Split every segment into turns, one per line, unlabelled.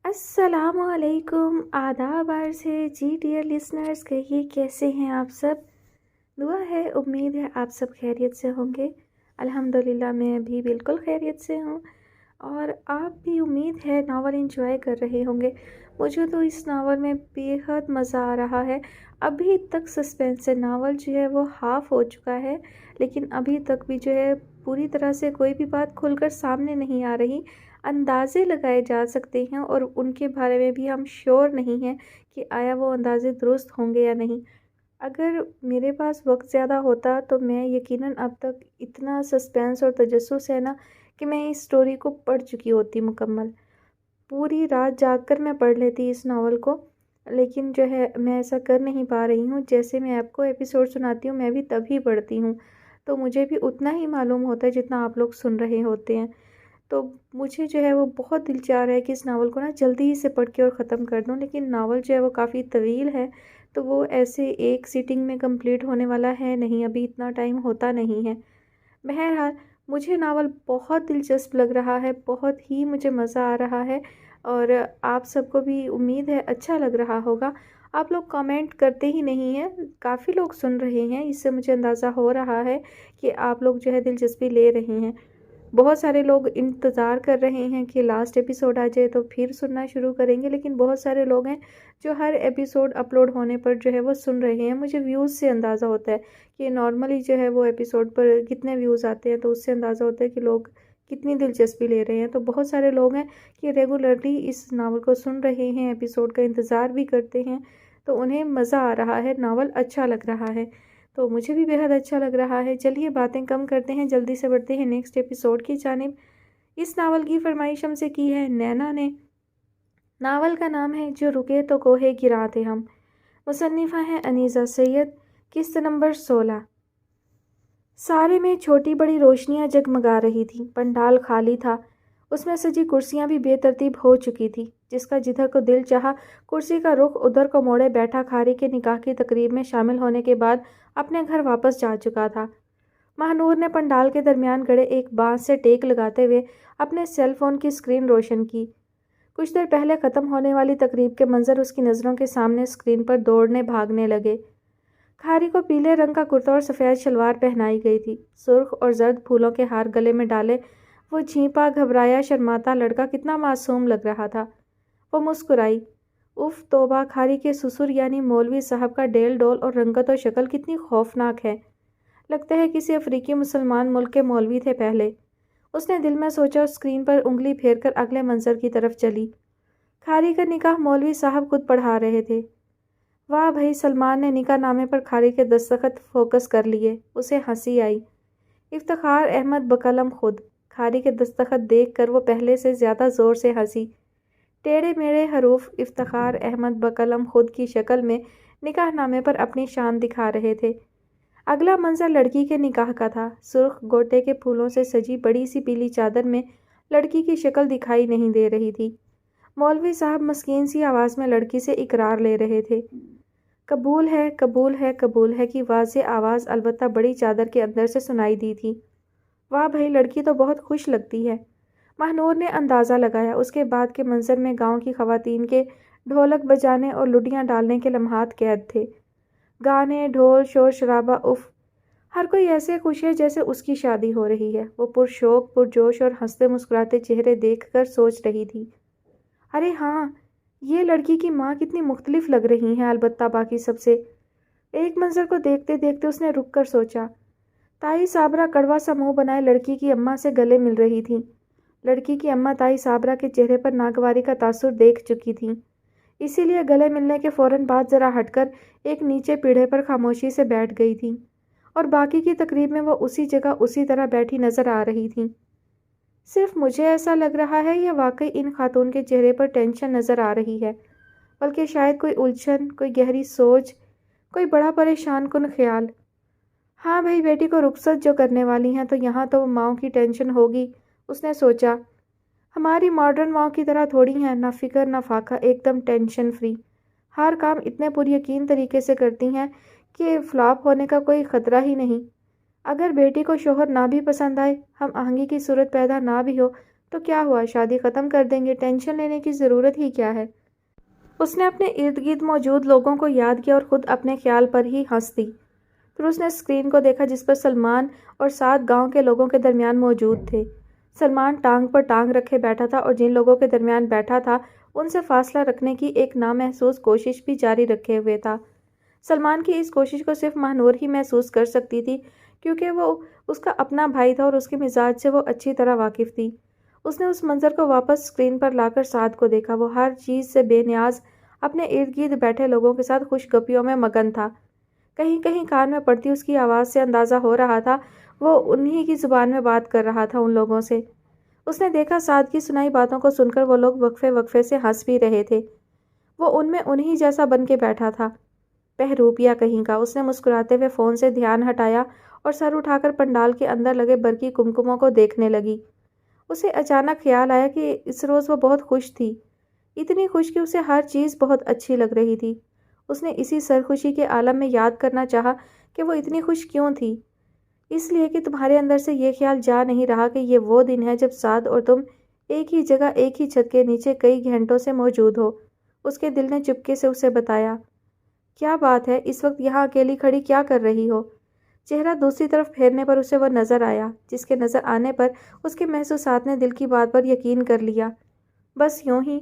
السلام علیکم، آداب عرض ہے جی ڈیئر لسنرز، کہیے کیسے ہیں آپ سب؟ دعا ہے، امید ہے آپ سب خیریت سے ہوں گے۔ الحمدللہ میں بھی بالکل خیریت سے ہوں، اور آپ بھی امید ہے ناول انجوائے کر رہے ہوں گے۔ مجھے تو اس ناول میں بے حد مزہ آ رہا ہے۔ ابھی تک سسپینس ہے، ناول جو ہے وہ ہاف ہو چکا ہے، لیکن ابھی تک بھی جو ہے پوری طرح سے کوئی بھی بات کھل کر سامنے نہیں آ رہی۔ اندازے لگائے جا سکتے ہیں اور ان کے بارے میں بھی ہم شور نہیں ہیں کہ آیا وہ اندازے درست ہوں گے یا نہیں۔ اگر میرے پاس وقت زیادہ ہوتا تو میں یقیناً اب تک اتنا سسپینس اور تجسس ہے نا کہ میں اس سٹوری کو پڑھ چکی ہوتی مکمل۔ پوری رات جاگ کر میں پڑھ لیتی اس ناول کو، لیکن جو ہے میں ایسا کر نہیں پا رہی ہوں۔ جیسے میں آپ کو ایپیسوڈ سناتی ہوں میں بھی تبھی پڑھتی ہوں، تو مجھے بھی اتنا ہی معلوم ہوتا ہے جتنا آپ لوگ سن رہے ہوتے ہیں۔ تو مجھے جو ہے وہ بہت دل چاہ رہا ہے کہ اس ناول کو نا جلدی سے پڑھ کے اور ختم کر دوں، لیکن ناول جو ہے وہ کافی طویل ہے، تو وہ ایسے ایک سیٹنگ میں کمپلیٹ ہونے والا ہے نہیں، ابھی اتنا ٹائم ہوتا نہیں ہے۔ بہرحال مجھے ناول بہت دلچسپ لگ رہا ہے، بہت ہی مجھے مزہ آ رہا ہے، اور آپ سب کو بھی امید ہے اچھا لگ رہا ہوگا۔ آپ لوگ کامنٹ کرتے ہی نہیں ہیں، کافی لوگ سن رہے ہیں، اس سے مجھے اندازہ ہو رہا ہے کہ آپ لوگ جو ہے دلچسپی لے رہے ہیں۔ بہت سارے لوگ انتظار کر رہے ہیں کہ لاسٹ ایپیسوڈ آ جائے تو پھر سننا شروع کریں گے، لیکن بہت سارے لوگ ہیں جو ہر ایپیسوڈ اپلوڈ ہونے پر جو ہے وہ سن رہے ہیں۔ مجھے ویوز سے اندازہ ہوتا ہے کہ نارملی جو ہے وہ ایپیسوڈ پر کتنے ویوز آتے ہیں، تو اس سے اندازہ ہوتا ہے کہ لوگ کتنی دلچسپی لے رہے ہیں۔ تو بہت سارے لوگ ہیں کہ ریگولرلی اس ناول کو سن رہے ہیں، ایپیسوڈ کا انتظار بھی کرتے ہیں، تو انہیں مزہ آ رہا ہے، ناول اچھا لگ رہا ہے، تو مجھے بھی بہت اچھا لگ رہا ہے۔ چلیے باتیں کم کرتے ہیں، جلدی سے بڑھتے ہیں نیکسٹ ایپیسوڈ کی جانب۔ اس ناول کی فرمائش ہم سے کی ہے نینا نے۔ ناول کا نام ہے جو رکے تو کوہے گراں تھے ہم۔ مصنفہ ہیں انیسہ سید۔ قسط نمبر 16۔ سارے میں چھوٹی بڑی روشنیاں جگمگا رہی تھیں۔ پنڈال خالی تھا، اس میں سجی کرسیاں بھی بے ترتیب ہو چکی تھیں۔ جس کا جدھر کو دل چاہا کرسی کا رخ ادھر کو موڑے بیٹھا کھاری کے نکاح کی تقریب میں شامل ہونے کے بعد اپنے گھر واپس جا چکا تھا۔ ماہنور نے پنڈال کے درمیان گڑے ایک بانس سے ٹیک لگاتے ہوئے اپنے سیل فون کی اسکرین روشن کی۔ کچھ دیر پہلے ختم ہونے والی تقریب کے منظر اس کی نظروں کے سامنے اسکرین پر دوڑنے بھاگنے لگے۔ کھاری کو پیلے رنگ کا کرتا اور سفید شلوار پہنائی گئی تھی۔ سرخ اور زرد پھولوں کے ہار گلے میں ڈالے وہ جھیپا گھبرایا شرماتا لڑکا کتنا معصوم لگ رہا تھا۔ وہ مسکرائی۔ اف توبہ، کھاری کے سسر یعنی مولوی صاحب کا ڈیل ڈول اور رنگت و شکل کتنی خوفناک ہے۔ لگتا ہے کسی افریقی مسلمان ملک کے مولوی تھے پہلے، اس نے دل میں سوچا اور اسکرین پر انگلی پھیر کر اگلے منظر کی طرف چلی۔ کھاری کا نکاح مولوی صاحب خود پڑھا رہے تھے۔ واہ بھائی، سلمان نے نکاح نامے پر کھاری کے دستخط فوکس کر لیے۔ اسے ہنسی آئی۔ افتخار احمد بقلم خود۔ کھاری کے دستخط دیکھ کر وہ پہلے سے زیادہ زور سے ہنسی۔ ٹیڑھے میڑھے حروف افتخار احمد بقلم خود کی شکل میں نکاح نامے پر اپنی شان دکھا رہے تھے۔ اگلا منظر لڑکی کے نکاح کا تھا۔ سرخ گوٹے کے پھولوں سے سجی بڑی سی پیلی چادر میں لڑکی کی شکل دکھائی نہیں دے رہی تھی۔ مولوی صاحب مسکین سی آواز میں لڑکی سے اقرار لے رہے تھے۔ قبول ہے، قبول ہے، قبول ہے کی واضح آواز البتہ بڑی چادر کے اندر سے سنائی دی تھی۔ واہ بھائی، لڑکی تو بہت خوش لگتی ہے، ماہنور نے اندازہ لگایا۔ اس کے بعد کے منظر میں گاؤں کی خواتین کے ڈھولک بجانے اور لڈیاں ڈالنے کے لمحات قید تھے۔ گانے، ڈھول، شور شرابہ، اف، ہر کوئی ایسے خوش ہے جیسے اس کی شادی ہو رہی ہے۔ وہ پرشوق، پرجوش اور ہنستے مسکراتے چہرے دیکھ کر سوچ رہی تھی، ارے ہاں، یہ لڑکی کی ماں کتنی مختلف لگ رہی ہیں البتہ باقی سب سے۔ ایک منظر کو دیکھتے دیکھتے اس نے رک کر سوچا۔ تائی صابرہ کڑوا سا منہ بنائے لڑکی کی اماں سے گلے مل رہی تھیں۔ لڑکی کی اماں تائی صابرہ کے چہرے پر ناگواری کا تاثر دیکھ چکی تھیں، اسی لیے گلے ملنے کے فوراً بعد ذرا ہٹ کر ایک نیچے پیڑھے پر خاموشی سے بیٹھ گئی تھیں، اور باقی کی تقریب میں وہ اسی جگہ اسی طرح بیٹھی نظر آ رہی تھیں۔ صرف مجھے ایسا لگ رہا ہے یا واقعی ان خاتون کے چہرے پر ٹینشن نظر آ رہی ہے، بلکہ شاید کوئی الجھن، کوئی گہری سوچ، کوئی بڑا پریشان کن خیال۔ ہاں بھائی، بیٹی کو رخصت جو کرنے والی ہیں تو یہاں تو ماؤں کی ٹینشن ہوگی، اس نے سوچا۔ ہماری ماڈرن ماؤں کی طرح تھوڑی ہیں، نہ فکر نہ فاقہ، ایک دم ٹینشن فری، ہر کام اتنے پر یقین طریقے سے کرتی ہیں کہ فلاپ ہونے کا کوئی خطرہ ہی نہیں۔ اگر بیٹی کو شوہر نہ بھی پسند آئے، ہم آہنگی کی صورت پیدا نہ بھی ہو، تو کیا ہوا، شادی ختم کر دیں گے، ٹینشن لینے کی ضرورت ہی کیا ہے؟ اس نے اپنے ارد گرد موجود لوگوں کو یاد کیا اور خود اپنے خیال پر ہی ہنس دی۔ پھر اس نے اسکرین کو دیکھا جس پر سلمان اور 7 گاؤں کے لوگوں کے درمیان موجود تھے۔ سلمان ٹانگ پر ٹانگ رکھے بیٹھا تھا اور جن لوگوں کے درمیان بیٹھا تھا ان سے فاصلہ رکھنے کی ایک نامحسوس کوشش بھی جاری رکھے ہوئے تھا۔ سلمان کی اس کوشش کو صرف ماہنور ہی محسوس کر سکتی تھی کیونکہ وہ اس کا اپنا بھائی تھا اور اس کے مزاج سے وہ اچھی طرح واقف تھی۔ اس نے اس منظر کو واپس اسکرین پر لا کر سعد کو دیکھا۔ وہ ہر چیز سے بے نیاز اپنے ارد گرد بیٹھے لوگوں کے ساتھ خوش گپیوں میں مگن تھا۔ کہیں کہیں کان میں پڑتی اس کی آواز سے اندازہ ہو رہا تھا وہ انہی کی زبان میں بات کر رہا تھا ان لوگوں سے۔ اس نے دیکھا سعد کی سنائی باتوں کو سن کر وہ لوگ وقفے وقفے سے ہنس بھی رہے تھے۔ وہ ان میں انہی جیسا بن کے بیٹھا تھا۔ بہروپیہ کہیں کا، اس نے مسکراتے ہوئے فون سے دھیان ہٹایا اور سر اٹھا کر پنڈال کے اندر لگے برقی کمکموں کو دیکھنے لگی۔ اسے اچانک خیال آیا کہ اس روز وہ بہت خوش تھی، اتنی خوش کہ اسے ہر چیز بہت اچھی لگ رہی تھی۔ اس نے اسی سرخوشی کے عالم میں یاد کرنا چاہا کہ وہ اتنی خوش کیوں تھی۔ اس لیے کہ تمہارے اندر سے یہ خیال جا نہیں رہا کہ یہ وہ دن ہے جب سعد اور تم ایک ہی جگہ ایک ہی چھت کے نیچے کئی گھنٹوں سے موجود ہو۔ اس کے دل نے چپکے سے اسے بتایا، کیا بات ہے، اس وقت یہاں اکیلی کھڑی کیا کر رہی ہو؟ چہرہ دوسری طرف پھیرنے پر اسے وہ نظر آیا، جس کے نظر آنے پر اس کے محسوسات نے دل کی بات پر یقین کر لیا۔ بس یوں ہی،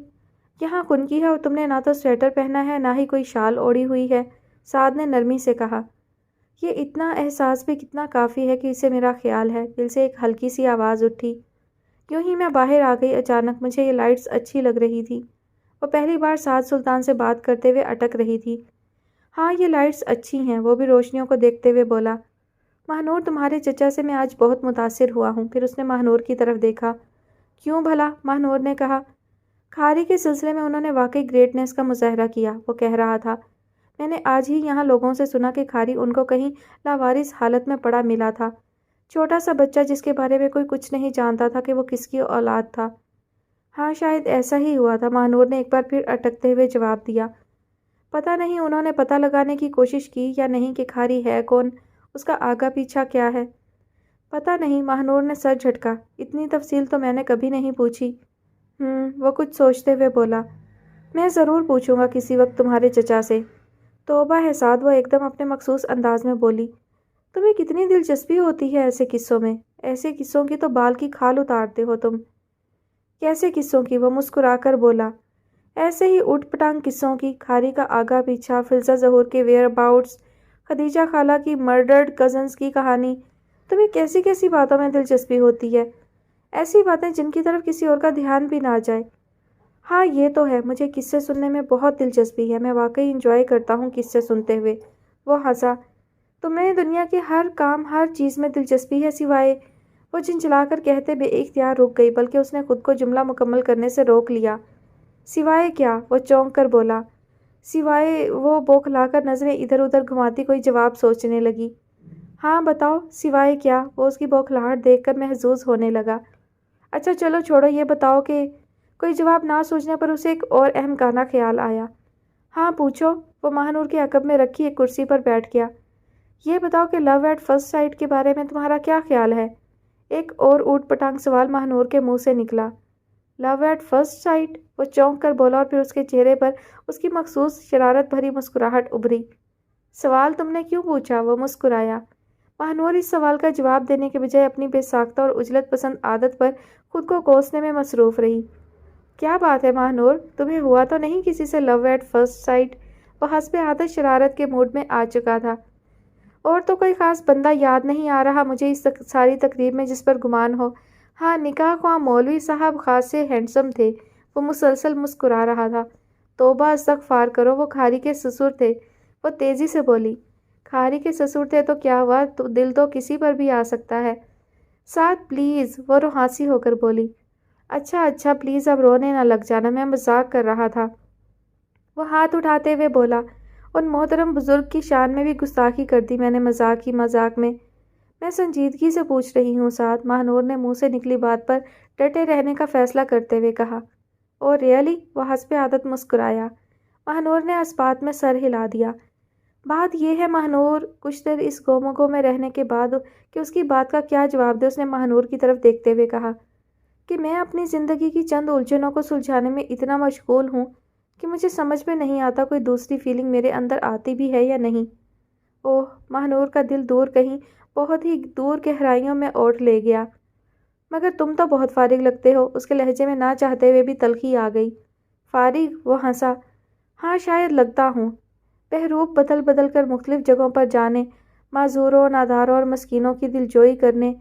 یہاں خنکی ہے اور تم نے نہ تو سویٹر پہنا ہے نہ ہی کوئی شال اوڑھی ہوئی ہے، سعد نے نرمی سے کہا۔ یہ اتنا احساس بھی کتنا کافی ہے کہ اسے میرا خیال ہے، دل سے ایک ہلکی سی آواز اٹھی۔ یوں ہی میں باہر آ گئی، اچانک مجھے یہ لائٹس اچھی لگ رہی تھی۔ وہ پہلی بار سعد سلطان سے بات کرتے ہوئے اٹک رہی تھی۔ ہاں یہ لائٹس اچھی ہیں، وہ بھی روشنیوں کو دیکھتے ہوئے بولا۔ ماہنور تمہارے چچا سے میں آج بہت متاثر ہوا ہوں۔ پھر اس نے ماہنور کی طرف دیکھا۔ کیوں بھلا؟ ماہنور نے کہا۔ کھاری کے سلسلے میں انہوں نے واقعی گریٹنس کا مظاہرہ کیا، وہ کہہ رہا تھا۔ میں نے آج ہی یہاں لوگوں سے سنا کہ کھاری ان کو کہیں لاوارث حالت میں پڑا ملا تھا، چھوٹا سا بچہ جس کے بارے میں کوئی کچھ نہیں جانتا تھا کہ وہ کس کی اولاد تھا۔ ہاں شاید ایسا ہی ہوا تھا، ماہنور نے ایک بار پھر اٹکتے ہوئے جواب دیا۔ پتہ نہیں انہوں نے پتہ لگانے کی کوشش کی یا نہیں کہ کھاری ہے کون، اس کا آگا پیچھا کیا ہے؟ پتہ نہیں، ماہنور نے سر جھٹکا۔ اتنی تفصیل تو میں نے کبھی نہیں پوچھی۔ وہ کچھ سوچتے ہوئے بولا۔ میں ضرور پوچھوں گا کسی وقت تمہارے چچا سے۔ توبہ ہے سعد، وہ ایک دم اپنے مخصوص انداز میں بولی۔ تمہیں کتنی دلچسپی ہوتی ہے ایسے قصوں میں، ایسے قصوں کی تو بال کی کھال اتارتے ہو تم۔ کیسے قصوں کی؟ وہ مسکرا کر بولا۔ ایسے ہی اوٹ پٹانگ قصوں کی، کھاری کا آگا پیچھا، فلزہ ظہور کے ویئر اباؤٹس، خدیجہ خالہ کی مرڈرڈ کزنز کی کہانی۔ تمہیں کیسی کیسی باتوں میں دلچسپی ہوتی ہے، ایسی باتیں جن کی طرف کسی اور کا دھیان بھی نہ جائے۔ ہاں یہ تو ہے، مجھے قصے سننے میں بہت دلچسپی ہے، میں واقعی انجوائے کرتا ہوں قصے سنتے ہوئے۔ وہ ہنسا۔ تمہیں دنیا کے ہر کام ہر چیز میں دلچسپی ہے سوائے… وہ جھنجھلا کر کہتے بے اختیار رک گئی، بلکہ اس نے خود کو جملہ مکمل کرنے سے روک لیا۔ سوائے کیا؟ وہ چونک کر بولا۔ سوائے… وہ بوکھلا کر نظریں ادھر ادھر گھماتی کوئی جواب سوچنے لگی۔ ہاں بتاؤ، سوائے کیا؟ وہ اس کی بوکھلاہٹ دیکھ کر محظوظ ہونے لگا۔ اچھا چلو چھوڑو، یہ بتاؤ کہ… کوئی جواب نہ سوچنے پر اسے ایک اور اہم خیال آیا۔ ہاں پوچھو۔ وہ ماہنور کے عقب میں رکھی ایک کرسی پر بیٹھ گیا۔ یہ بتاؤ کہ لو ایٹ فرسٹ سائٹ کے بارے میں تمہارا کیا خیال ہے؟ ایک اور اوٹ پٹانگ سوال ماہنور کے منہ سے نکلا۔ لو ایٹ فرسٹ سائٹ؟ وہ چونک کر بولا اور پھر اس کے چہرے پر اس کی مخصوص شرارت بھری مسکراہٹ ابھری۔ سوال تم نے کیوں پوچھا؟ وہ مسکرایا۔ ماہنور اس سوال کا جواب دینے کے بجائے اپنی بے ساختہ اور عجلت پسند عادت پر خود کو کوسنے میں مصروف رہی۔ کیا بات ہے ماہنور، تمہیں ہوا تو نہیں کسی سے لو ایٹ فرسٹ سائٹ؟ وہ حسب عادت شرارت کے موڈ میں آ چکا تھا۔ اور تو کوئی خاص بندہ یاد نہیں آ رہا مجھے اس ساری تقریب میں جس پر گمان ہو۔ ہاں نکاح خواہ مولوی صاحب خاصے ہینڈسم تھے۔ وہ مسلسل مسکرا رہا تھا۔ توبہ استغفار کرو، وہ کھاری کے سسر تھے۔ وہ تیزی سے بولی۔ کھاری کے سسر تھے تو کیا ہوا، دل تو کسی پر بھی آ سکتا ہے۔ سعد پلیز، وہ روحانسی ہو کر بولی۔ اچھا پلیز اب رونے نہ لگ جانا، میں مذاق کر رہا تھا۔ وہ ہاتھ اٹھاتے ہوئے بولا۔ ان محترم بزرگ کی شان میں بھی گستاخی کر دی میں نے مذاق ہی مذاق میں۔ میں سنجیدگی سے پوچھ رہی ہوں سعد، ماہنور نے منہ سے نکلی بات پر ڈٹے رہنے کا فیصلہ کرتے ہوئے کہا۔ او ریئلی؟ وہ حسب عادت مسکرایا۔ ماہنور نے اسپات میں سر ہلا دیا۔ بات یہ ہے ماہنور، کچھ دیر اس گومگو میں رہنے کے بعد کہ اس کی بات کا کیا جواب دے، اس نے ماہنور کی طرف دیکھتے ہوئے کہا۔ کہ میں اپنی زندگی کی چند الجھنوں کو سلجھانے میں اتنا مشغول ہوں کہ مجھے سمجھ میں نہیں آتا کوئی دوسری فیلنگ میرے اندر آتی بھی ہے یا نہیں۔ اوہ، ماہنور کا دل دور کہیں بہت ہی دور گہرائیوں میں اوٹ لے گیا۔ مگر تم تو بہت فارغ لگتے ہو، اس کے لہجے میں نہ چاہتے ہوئے بھی تلخی آ گئی۔ فارغ؟ وہ ہنسا۔ ہاں شاید لگتا ہوں۔ بحروب بدل بدل کر مختلف جگہوں پر جانے، معذوروں، ناداروں اور مسکینوں کی دلجوئی کرنے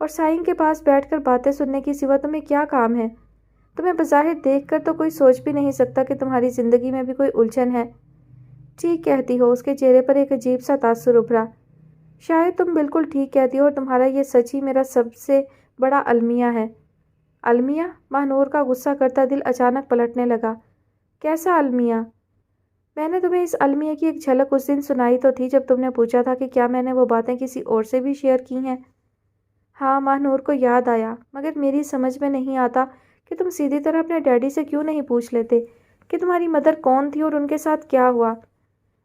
اور سائن کے پاس بیٹھ کر باتیں سننے کی سوا تمہیں کیا کام ہے؟ تمہیں بظاہر دیکھ کر تو کوئی سوچ بھی نہیں سکتا کہ تمہاری زندگی میں بھی کوئی الجھن ہے۔ ٹھیک کہتی ہو، اس کے چہرے پر ایک عجیب سا تاثر ابھرا۔ شاید تم بالکل ٹھیک کہتی ہو اور تمہارا یہ سچ ہی میرا سب سے بڑا المیہ ہے۔ المیہ؟ ماہنور کا غصہ کرتا دل اچانک پلٹنے لگا۔ کیسا المیہ؟ میں نے تمہیں اس المیہ کی ایک جھلک اس دن سنائی تو تھی جب تم نے پوچھا تھا کہ کیا میں نے وہ باتیں کسی اور سے بھی شیئر کی ہیں۔ ہاں، ماہنور کو یاد آیا، مگر میری سمجھ میں نہیں آتا کہ تم سیدھی طرح اپنے ڈیڈی سے کیوں نہیں پوچھ لیتے کہ تمہاری مدر کون تھی اور ان کے ساتھ کیا ہوا۔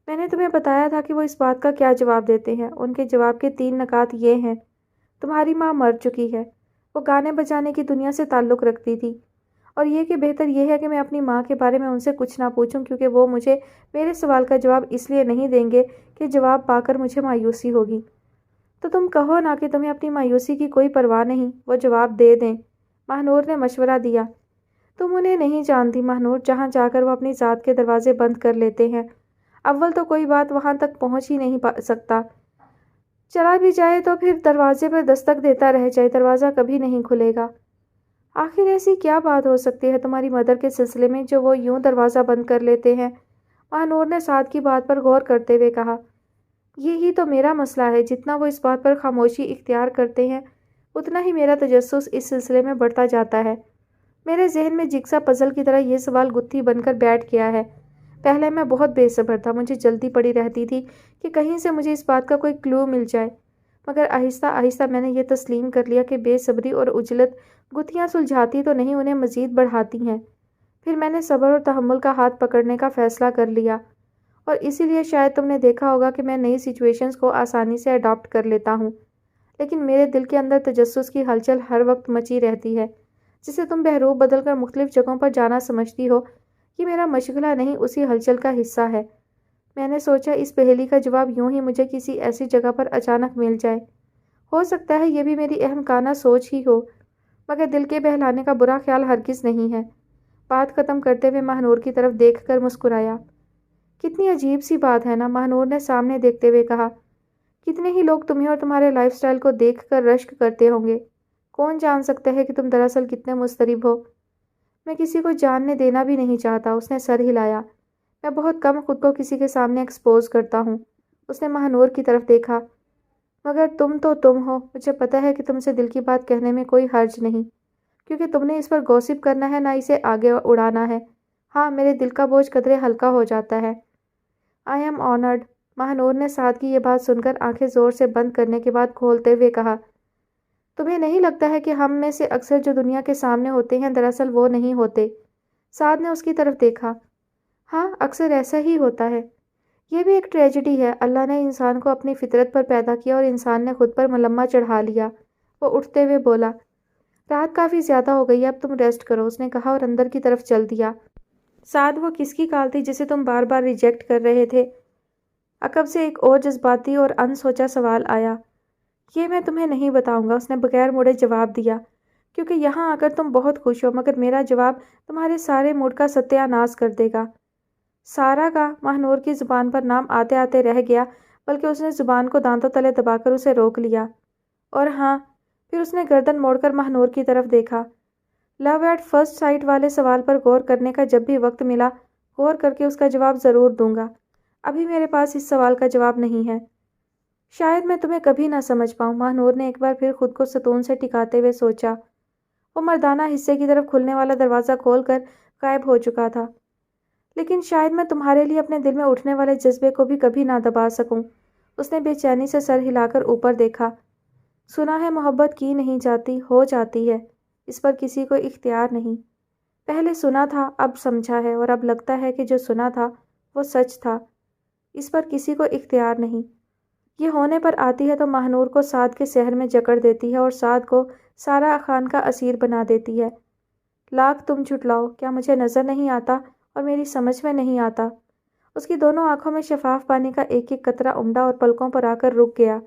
میں نے تمہیں بتایا تھا کہ وہ اس بات کا کیا جواب دیتے ہیں۔ ان کے جواب کے 3 نکات یہ ہیں: تمہاری ماں مر چکی ہے، وہ گانے بجانے کی دنیا سے تعلق رکھتی تھی، اور یہ کہ بہتر یہ ہے کہ میں اپنی ماں کے بارے میں ان سے کچھ نہ پوچھوں کیونکہ وہ مجھے میرے سوال کا جواب اس لیے نہیں دیں گے کہ جواب پا کر مجھے مایوسی ہوگی۔ تو تم کہو نا کہ تمہیں اپنی مایوسی کی کوئی پرواہ نہیں، وہ جواب دے دیں۔ ماہنور نے مشورہ دیا۔ تم انہیں نہیں جانتی ماہنور، جہاں جا کر وہ اپنی ذات کے دروازے بند کر لیتے ہیں۔ اول تو کوئی بات وہاں تک پہنچ ہی نہیں سکتا، چلا بھی جائے تو پھر دروازے پر دستک دیتا رہ جائے، دروازہ کبھی نہیں کھلے گا۔ آخر ایسی کیا بات ہو سکتی ہے تمہاری مدر کے سلسلے میں جو وہ یوں دروازہ بند کر لیتے ہیں؟ ماہنور نے سعد کی بات پر غور کرتے ہوئے کہا۔ یہی تو میرا مسئلہ ہے، جتنا وہ اس بات پر خاموشی اختیار کرتے ہیں اتنا ہی میرا تجسس اس سلسلے میں بڑھتا جاتا ہے۔ میرے ذہن میں جگسا پزل کی طرح یہ سوال گتھی بن کر بیٹھ گیا ہے۔ پہلے میں بہت بے صبر تھا، مجھے جلدی پڑی رہتی تھی کہ کہیں سے مجھے اس بات کا کوئی کلو مل جائے، مگر آہستہ آہستہ میں نے یہ تسلیم کر لیا کہ بے صبری اور عجلت گتھیاں سلجھاتی تو نہیں، انہیں مزید بڑھاتی ہیں۔ پھر میں نے صبر اور تحمل کا ہاتھ پکڑنے کا فیصلہ کر لیا، اور اسی لیے شاید تم نے دیکھا ہوگا کہ میں نئی سچویشنز کو آسانی سے اڈاپٹ کر لیتا ہوں، لیکن میرے دل کے اندر تجسس کی ہلچل ہر وقت مچی رہتی ہے، جسے تم بحروب بدل کر مختلف جگہوں پر جانا سمجھتی ہو۔ یہ میرا مشغلہ نہیں، اسی ہلچل کا حصہ ہے۔ میں نے سوچا اس پہیلی کا جواب یوں ہی مجھے کسی ایسی جگہ پر اچانک مل جائے۔ ہو سکتا ہے یہ بھی میری احمقانہ سوچ ہی ہو، مگر دل کے بہلانے کا برا خیال ہرگز نہیں ہے۔ بات ختم کرتے ہوئے ماہنور کی طرف دیکھ کر مسکرایا۔ کتنی عجیب سی بات ہے نا، ماہنور نے سامنے دیکھتے ہوئے کہا۔ کتنے ہی لوگ تمہیں اور تمہارے لائف سٹائل کو دیکھ کر رشک کرتے ہوں گے۔ کون جان سکتا ہے کہ تم دراصل کتنے مضطرب ہو۔ میں کسی کو جاننے دینا بھی نہیں چاہتا، اس نے سر ہلایا۔ میں بہت کم خود کو کسی کے سامنے ایکسپوز کرتا ہوں۔ اس نے ماہنور کی طرف دیکھا۔ مگر تم تو تم ہو، مجھے پتہ ہے کہ تم سے دل کی بات کہنے میں کوئی حرج نہیں، کیونکہ تم نے اس پر گوسپ کرنا ہے نہ اسے آگے اڑانا ہے۔ ہاں، میرے دل کا بوجھ قدرے ہلکا ہو جاتا ہے۔ آئی ایم آنرڈ، ماہنور نے سعد کی یہ بات سن کر آنکھیں زور سے بند کرنے کے بعد کھولتے ہوئے کہا۔ تمہیں نہیں لگتا ہے کہ ہم میں سے اکثر جو دنیا کے سامنے ہوتے ہیں دراصل وہ نہیں ہوتے؟ سعد نے اس کی طرف دیکھا۔ ہاں، اکثر ایسا ہی ہوتا ہے۔ یہ بھی ایک ٹریجڈی ہے، اللہ نے انسان کو اپنی فطرت پر پیدا کیا اور انسان نے خود پر ملمہ چڑھا لیا۔ وہ اٹھتے ہوئے بولا۔ رات کافی زیادہ ہو گئی، اب تم ریسٹ کرو، اس نے کہا اور اندر کی طرف چل دیا۔ سعد، وہ کس کی کال تھی جسے تم بار بار ریجیکٹ کر رہے تھے؟ عقب سے ایک اور جذباتی اور ان سوچا سوال آیا۔ یہ میں تمہیں نہیں بتاؤں گا، اس نے بغیر مڑے جواب دیا، کیونکہ یہاں آ کر تم بہت خوش ہو، مگر میرا جواب تمہارے سارے موڈ کا ستیہ ناش کر دے گا۔ سارا کا؟ ماہنور کی زبان پر نام آتے آتے رہ گیا، بلکہ اس نے زبان کو دانتوں تلے دبا کر اسے روک لیا۔ اور ہاں، پھر اس نے گردن موڑ کر ماہنور کی طرف دیکھا۔ لو ایٹ فرسٹ سائٹ والے سوال پر غور کرنے کا جب بھی وقت ملا غور کر کے اس کا جواب ضرور دوں گا۔ ابھی میرے پاس اس سوال کا جواب نہیں ہے۔ شاید میں تمہیں کبھی نہ سمجھ پاؤں، ماہنور نے ایک بار پھر خود کو ستون سے ٹکاتے ہوئے سوچا۔ وہ مردانہ حصے کی طرف کھلنے والا دروازہ کھول کر غائب ہو چکا تھا۔ لیکن شاید میں تمہارے لیے اپنے دل میں اٹھنے والے جذبے کو بھی کبھی نہ دبا سکوں۔ اس نے بے چینی سے سر ہلا کر اوپر دیکھا۔ سنا ہے محبت کی نہیں جاتی، ہو جاتی ہے، اس پر کسی کو اختیار نہیں۔ پہلے سنا تھا، اب سمجھا ہے، اور اب لگتا ہے کہ جو سنا تھا وہ سچ تھا، اس پر کسی کو اختیار نہیں۔ یہ ہونے پر آتی ہے تو ماہنور کو سعد کے سحر میں جکڑ دیتی ہے اور سعد کو سارا خان کا اسیر بنا دیتی ہے۔ لاکھ تم جھٹلاؤ، کیا مجھے نظر نہیں آتا اور میری سمجھ میں نہیں آتا؟ اس کی دونوں آنکھوں میں شفاف پانی کا ایک ایک قطرہ امڑا اور پلکوں پر آ کر رک گیا۔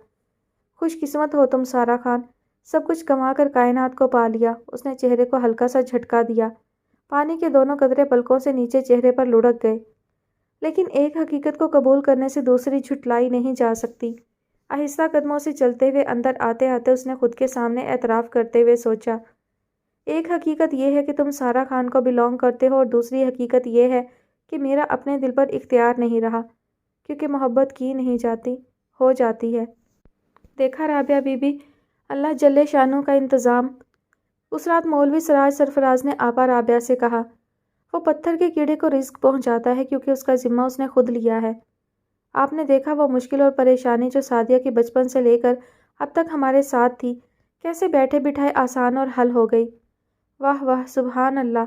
خوش قسمت ہو تم سارا خان، سب کچھ کما کر کائنات کو پا لیا۔ اس نے چہرے کو ہلکا سا جھٹکا دیا۔ پانی کے دونوں قطرے پلکوں سے نیچے چہرے پر لڑک گئے۔ لیکن ایک حقیقت کو قبول کرنے سے دوسری جھٹلائی نہیں جا سکتی۔ آہستہ قدموں سے چلتے ہوئے اندر آتے آتے اس نے خود کے سامنے اعتراف کرتے ہوئے سوچا، ایک حقیقت یہ ہے کہ تم سارا خان کو بلونگ کرتے ہو اور دوسری حقیقت یہ ہے کہ میرا اپنے دل پر اختیار نہیں رہا، کیونکہ محبت کی نہیں جاتی، ہو جاتی ہے۔ دیکھا رابعہ بی بی، اللہ جل شانہ کا انتظام۔ اس رات مولوی سراج سرفراز نے آپا رابعہ سے کہا، وہ پتھر کے کیڑے کو رزق پہنچاتا ہے کیونکہ اس کا ذمہ اس نے خود لیا ہے۔ آپ نے دیکھا وہ مشکل اور پریشانی جو سعدیہ کی بچپن سے لے کر اب تک ہمارے ساتھ تھی، کیسے بیٹھے بٹھائے آسان اور حل ہو گئی۔ واہ واہ، سبحان اللہ،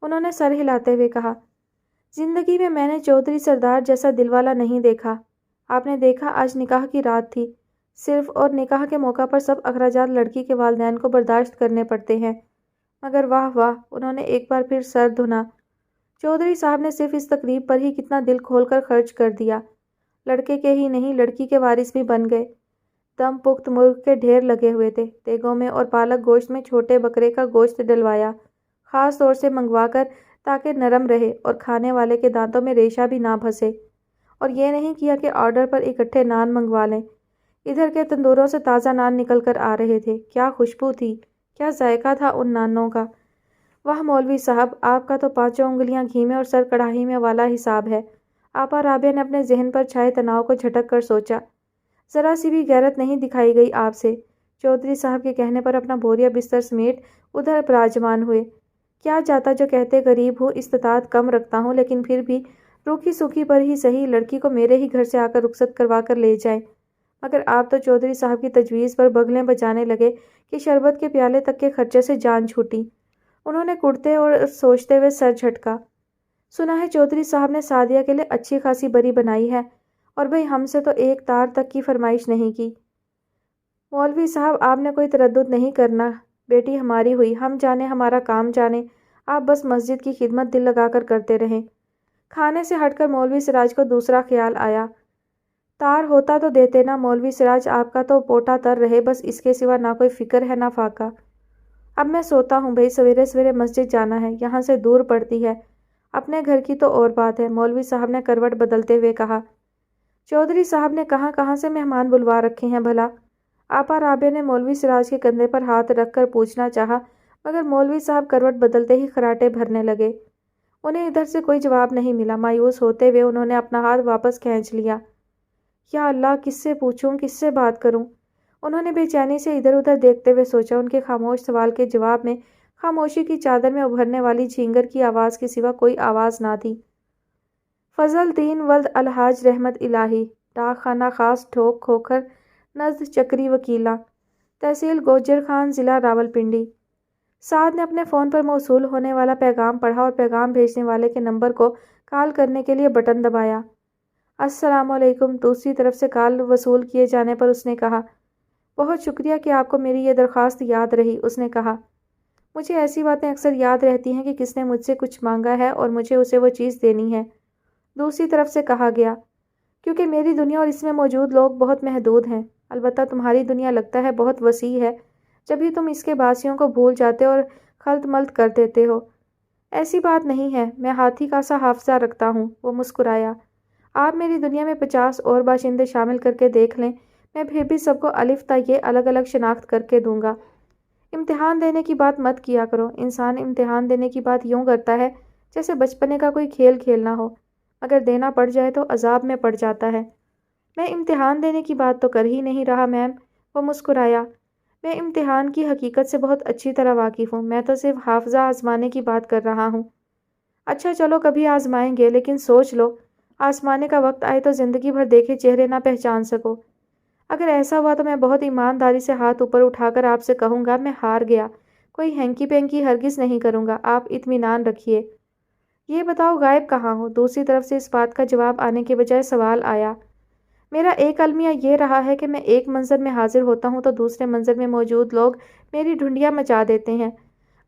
انہوں نے سر ہلاتے ہوئے کہا۔ زندگی میں نے چودھری سردار جیسا دل والا نہیں دیکھا۔ آپ نے دیکھا آج نکاح کی رات تھی صرف، اور نکاح کے موقع پر سب اخراجات لڑکی کے والدین کو برداشت کرنے پڑتے ہیں، مگر واہ واہ، انہوں نے ایک بار پھر سر دھنا۔ چودھری صاحب نے صرف اس تقریب پر ہی کتنا دل کھول کر خرچ کر دیا۔ لڑکے کے ہی نہیں، لڑکی کے وارث بھی بن گئے۔ دم پخت مرغ کے ڈھیر لگے ہوئے تھے، دیگوں میں اور پالک گوشت میں چھوٹے بکرے کا گوشت ڈلوایا، خاص طور سے منگوا کر تاکہ نرم رہے اور کھانے والے کے دانتوں میں ریشہ بھی نہ پھنسے۔ اور یہ نہیں کیا کہ آرڈر پر اکٹھے نان منگوا لیں۔ ادھر کے تندوروں سے تازہ نان نکل کر آ رہے تھے، کیا خوشبو تھی، کیا ذائقہ تھا ان نانوں کا۔ واہ مولوی صاحب، آپ کا تو پانچوں انگلیاں گھی میں اور سر کڑاہی میں والا حساب ہے۔ آپا رابعہ نے اپنے ذہن پر چھائے تناؤ کو جھٹک کر سوچا، ذرا سی بھی غیرت نہیں دکھائی گئی آپ سے۔ چودھری صاحب کے کہنے پر اپنا بوریا بستر سمیٹ ادھر براجمان ہوئے۔ کیا جاتا جو کہتے غریب ہوں، استطاعت کم رکھتا ہوں، لیکن پھر بھی روکھی سوکھی پر ہی صحیح لڑکی کو میرے ہی گھر سے آ کر رخصت کروا کر لے جائیں۔ مگر آپ تو چودھری صاحب کی تجویز پر بغلیں بجانے لگے کہ شربت کے پیالے تک کے خرچے سے جان چھوٹی۔ انہوں نے کڑتے اور سوچتے ہوئے سر جھٹکا۔ سنا ہے چودھری صاحب نے سعدیہ کے لیے اچھی خاصی بری بنائی ہے، اور بھئی ہم سے تو ایک تار تک کی فرمائش نہیں کی۔ مولوی صاحب آپ نے کوئی تردد نہیں کرنا، بیٹی ہماری ہوئی، ہم جانے ہمارا کام جانے، آپ بس مسجد کی خدمت دل لگا کر کرتے رہیں۔ کھانے سے ہٹ کر مولوی سراج کو دوسرا خیال آیا، تار ہوتا تو دیتے نا مولوی سراج، آپ کا تو پوٹا تر رہے، بس اس کے سوا نہ کوئی فکر ہے نہ فاقہ۔ اب میں سوتا ہوں بھائی، سویرے سویرے مسجد جانا ہے، یہاں سے دور پڑتی ہے، اپنے گھر کی تو اور بات ہے، مولوی صاحب نے کروٹ بدلتے ہوئے کہا۔ چودھری صاحب نے کہاں سے مہمان بلوا رکھے ہیں بھلا؟ آپا رابعہ نے مولوی سراج کے کندھے پر ہاتھ رکھ کر پوچھنا چاہا، مگر مولوی صاحب کروٹ بدلتے ہی خراٹے بھرنے لگے۔ انہیں ادھر سے کوئی جواب نہیں ملا۔ مایوس ہوتے ہوئے انہوں نے اپنا ہاتھ واپس کھینچ لیا۔ یا اللہ، کس سے پوچھوں، کس سے بات کروں؟ انہوں نے بے چینی سے ادھر ادھر دیکھتے ہوئے سوچا۔ ان کے خاموش سوال کے جواب میں خاموشی کی چادر میں ابھرنے والی جھینگر کی آواز کے سوا کوئی آواز نہ تھی۔ فضل الدین ولد الحاج رحمت الہی، ڈاک خانہ خاص ٹھوک کھوکھر نزد چکری وکیلہ، تحصیل گوجر خان، ضلع راولپنڈی۔ سعد نے اپنے فون پر موصول ہونے والا پیغام پڑھا اور پیغام بھیجنے والے کے نمبر کو کال کرنے کے لیے بٹن دبایا۔ السلام علیکم، دوسری طرف سے کال وصول کیے جانے پر اس نے کہا، بہت شکریہ کہ آپ کو میری یہ درخواست یاد رہی۔ اس نے کہا، مجھے ایسی باتیں اکثر یاد رہتی ہیں کہ کس نے مجھ سے کچھ مانگا ہے اور مجھے اسے وہ چیز دینی ہے۔ دوسری طرف سے کہا گیا، کیونکہ میری دنیا اور اس میں موجود لوگ بہت محدود ہیں، البتہ تمہاری دنیا لگتا ہے بہت وسیع ہے، جب ہی تم اس کے باسیوں کو بھول جاتے اور خلط ملط کر دیتے ہو۔ ایسی بات نہیں ہے، میں ہاتھی کا سا حافظہ رکھتا ہوں۔ وہ مسکرایا۔ آپ میری دنیا میں 50 اور باشندے شامل کر کے دیکھ لیں، میں پھر بھی سب کو الف تا یہ الگ الگ شناخت کر کے دوں گا۔ امتحان دینے کی بات مت کیا کرو، انسان امتحان دینے کی بات یوں کرتا ہے جیسے بچپنے کا کوئی کھیل کھیلنا ہو، اگر دینا پڑ جائے تو عذاب میں پڑ جاتا ہے۔ میں امتحان دینے کی بات تو کر ہی نہیں رہا میم۔ وہ مسکرایا۔ میں امتحان کی حقیقت سے بہت اچھی طرح واقف ہوں، میں تو صرف حافظہ آزمانے کی بات کر رہا ہوں۔ اچھا چلو کبھی آزمائیں گے، لیکن سوچ لو، آزمانے کا وقت آئے تو زندگی بھر دیکھے چہرے نہ پہچان سکو۔ اگر ایسا ہوا تو میں بہت ایمانداری سے ہاتھ اوپر اٹھا کر آپ سے کہوں گا، میں ہار گیا، کوئی ہینکی پینکی ہرگز نہیں کروں گا، آپ اطمینان رکھیے۔ یہ بتاؤ غائب کہاں ہو؟ دوسری طرف سے اس بات کا جواب آنے کے بجائے سوال آیا۔ میرا ایک المیہ یہ رہا ہے کہ میں ایک منظر میں حاضر ہوتا ہوں تو دوسرے منظر میں موجود لوگ میری ڈھونڈیاں مچا دیتے ہیں۔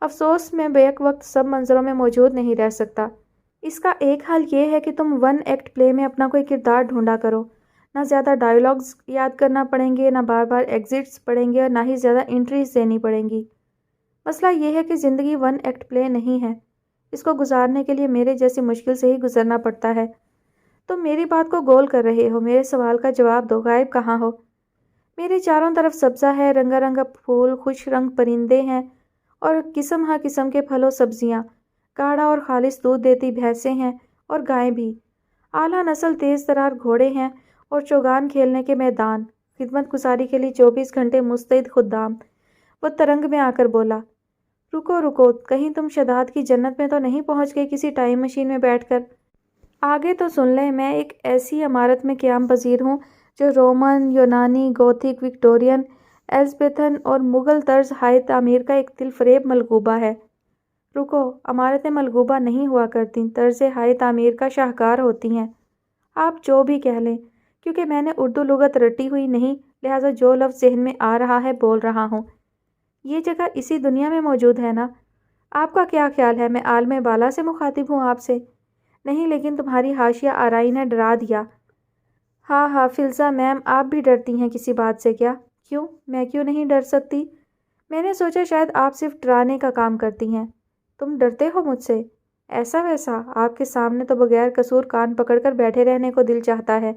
افسوس میں بیک وقت سب منظروں میں موجود نہیں رہ سکتا۔ اس کا ایک حل یہ ہے کہ تم ون ایکٹ پلے میں اپنا کوئی کردار ڈھونڈا کرو۔ نہ زیادہ ڈائیلاگز یاد کرنا پڑیں گے، نہ بار بار ایگزٹس پڑیں گے اور نہ ہی زیادہ انٹریز دینی پڑیں گی۔ مسئلہ یہ ہے کہ زندگی ون ایکٹ پلے نہیں ہے۔ اس کو گزارنے کے لیے میرے جیسی مشکل سے ہی گزرنا پڑتا ہے۔ تم میری بات کو گول کر رہے ہو، میرے سوال کا جواب دو، غائب کہاں ہو؟ میرے چاروں طرف سبزہ ہے، رنگا رنگا پھول، خوش رنگ پرندے ہیں اور قسم ہا قسم کے پھل و سبزیاں، گاڑھا اور خالص دودھ دیتی بھینسیں ہیں اور گائیں بھی، اعلیٰ نسل تیز ترار گھوڑے ہیں اور چوگان کھیلنے کے میدان، خدمت گزاری کے لیے 24 گھنٹے مستعد خدام۔ وہ ترنگ میں آ کر بولا، رکو رکو، کہیں تم شداد کی جنت میں تو نہیں پہنچ گئے کسی ٹائم مشین میں بیٹھ کر؟ آگے تو سن لیں، میں ایک ایسی عمارت میں قیام پذیر ہوں جو رومن، یونانی، گوتھک، وکٹورین، ایلزبیتھن اور مغل طرز ہائے تعمیر کا ایک دل فریب ملغوبہ ہے۔ رکو، عمارتیں ملغوبہ نہیں ہوا کرتیں، طرز ہائے تعمیر کا شاہکار ہوتی ہیں۔ آپ جو بھی کہہ لیں، کیونکہ میں نے اردو لغت رٹی ہوئی نہیں، لہٰذا جو لفظ ذہن میں آ رہا ہے بول رہا ہوں۔ یہ جگہ اسی دنیا میں موجود ہے نا؟ آپ کا کیا خیال ہے، میں عالم بالا سے مخاطب ہوں آپ سے؟ نہیں، لیکن تمہاری حاشیہ آرائی نے ڈرا دیا۔ ہاں، فلزا میم، آپ بھی ڈرتی ہیں کسی بات سے کیا؟ کیوں؟ میں کیوں نہیں ڈر سکتی؟ میں نے سوچا شاید آپ صرف ڈرانے کا کام کرتی ہیں۔ تم ڈرتے ہو مجھ سے؟ ایسا ویسا، آپ کے سامنے تو بغیر قصور کان پکڑ کر بیٹھے رہنے کو دل چاہتا ہے۔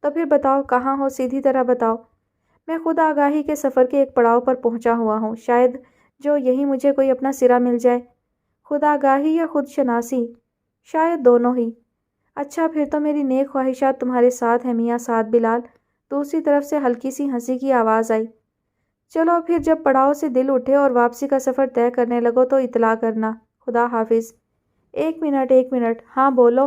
تو پھر بتاؤ کہاں ہو، سیدھی طرح بتاؤ۔ میں خود آگاہی کے سفر کے ایک پڑاؤ پر پہنچا ہوا ہوں، شاید جو یہی مجھے کوئی اپنا سرا مل جائے۔ خود آگاہی یا خود شناسی؟ شاید دونوں ہی۔ اچھا، پھر تو میری نیک خواہشات تمہارے ساتھ ہیں میاں سعد بلال۔ دوسری طرف سے ہلکی سی ہنسی کی آواز آئی۔ چلو پھر جب پڑاؤ سے دل اٹھے اور واپسی کا سفر طے کرنے لگو تو اطلاع کرنا۔ خدا حافظ۔ ایک منٹ، ہاں بولو۔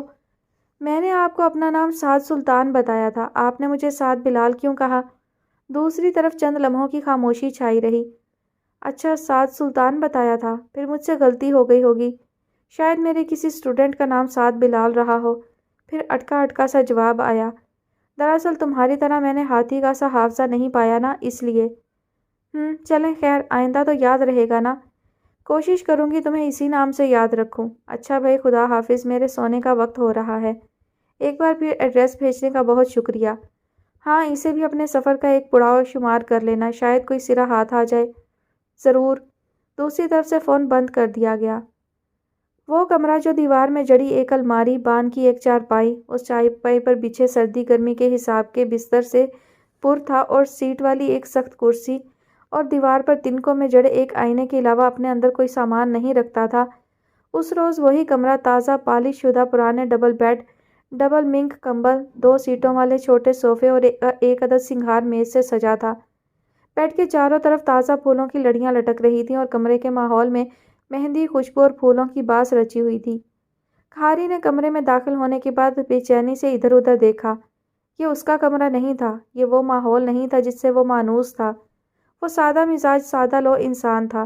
میں نے آپ کو اپنا نام سعد سلطان بتایا تھا، آپ نے مجھے سعد بلال کیوں کہا؟ دوسری طرف چند لمحوں کی خاموشی چھائی رہی۔ اچھا، سعد سلطان بتایا تھا، پھر مجھ سے غلطی ہو گئی ہوگی، شاید میرے کسی اسٹوڈنٹ کا نام سعد بلال رہا ہو۔ پھر اٹکا اٹکا سا جواب آیا، دراصل تمہاری طرح میں نے ہاتھی کا سا حافظہ نہیں پایا نا، اس لیے۔ چلیں خیر، آئندہ تو یاد رہے گا نا؟ کوشش کروں گی تمہیں اسی نام سے یاد رکھوں۔ اچھا بھائی، خدا حافظ، میرے سونے کا وقت ہو رہا ہے۔ ایک بار پھر ایڈریس بھیجنے کا بہت شکریہ۔ ہاں، اسے بھی اپنے سفر کا ایک پڑاؤ شمار کر لینا، شاید کوئی سرا ہاتھ آ جائے۔ ضرور۔ دوسری طرف سے فون بند کر دیا گیا۔ وہ کمرہ جو دیوار میں جڑی ایک الماری، بان کی ایک چارپائی، اس چارپائی پر بچھے سردی گرمی کے حساب کے بستر سے پر تھا اور سیٹ والی ایک سخت کرسی اور دیوار پر تنکوں میں جڑے ایک آئینے کے علاوہ اپنے اندر کوئی سامان نہیں رکھتا تھا۔ اس روز وہی کمرہ تازہ پالش شدہ پرانے ڈبل بیڈ، ڈبل منک کمبل، 2 سیٹوں والے چھوٹے صوفے اور ایک عدد سنگھار میز سے سجا تھا۔ بیڈ کے چاروں طرف تازہ پھولوں کی لڑیاں لٹک رہی تھیں اور کمرے کے ماحول میں مہندی، خوشبو اور پھولوں کی باس رچی ہوئی تھی۔ کھاری نے کمرے میں داخل ہونے کے بعد بے چینی سے ادھر ادھر دیکھا۔ یہ اس کا کمرہ نہیں تھا، یہ وہ ماحول نہیں تھا جس سے وہ مانوس تھا۔ وہ سادہ مزاج، سادہ لوح انسان تھا۔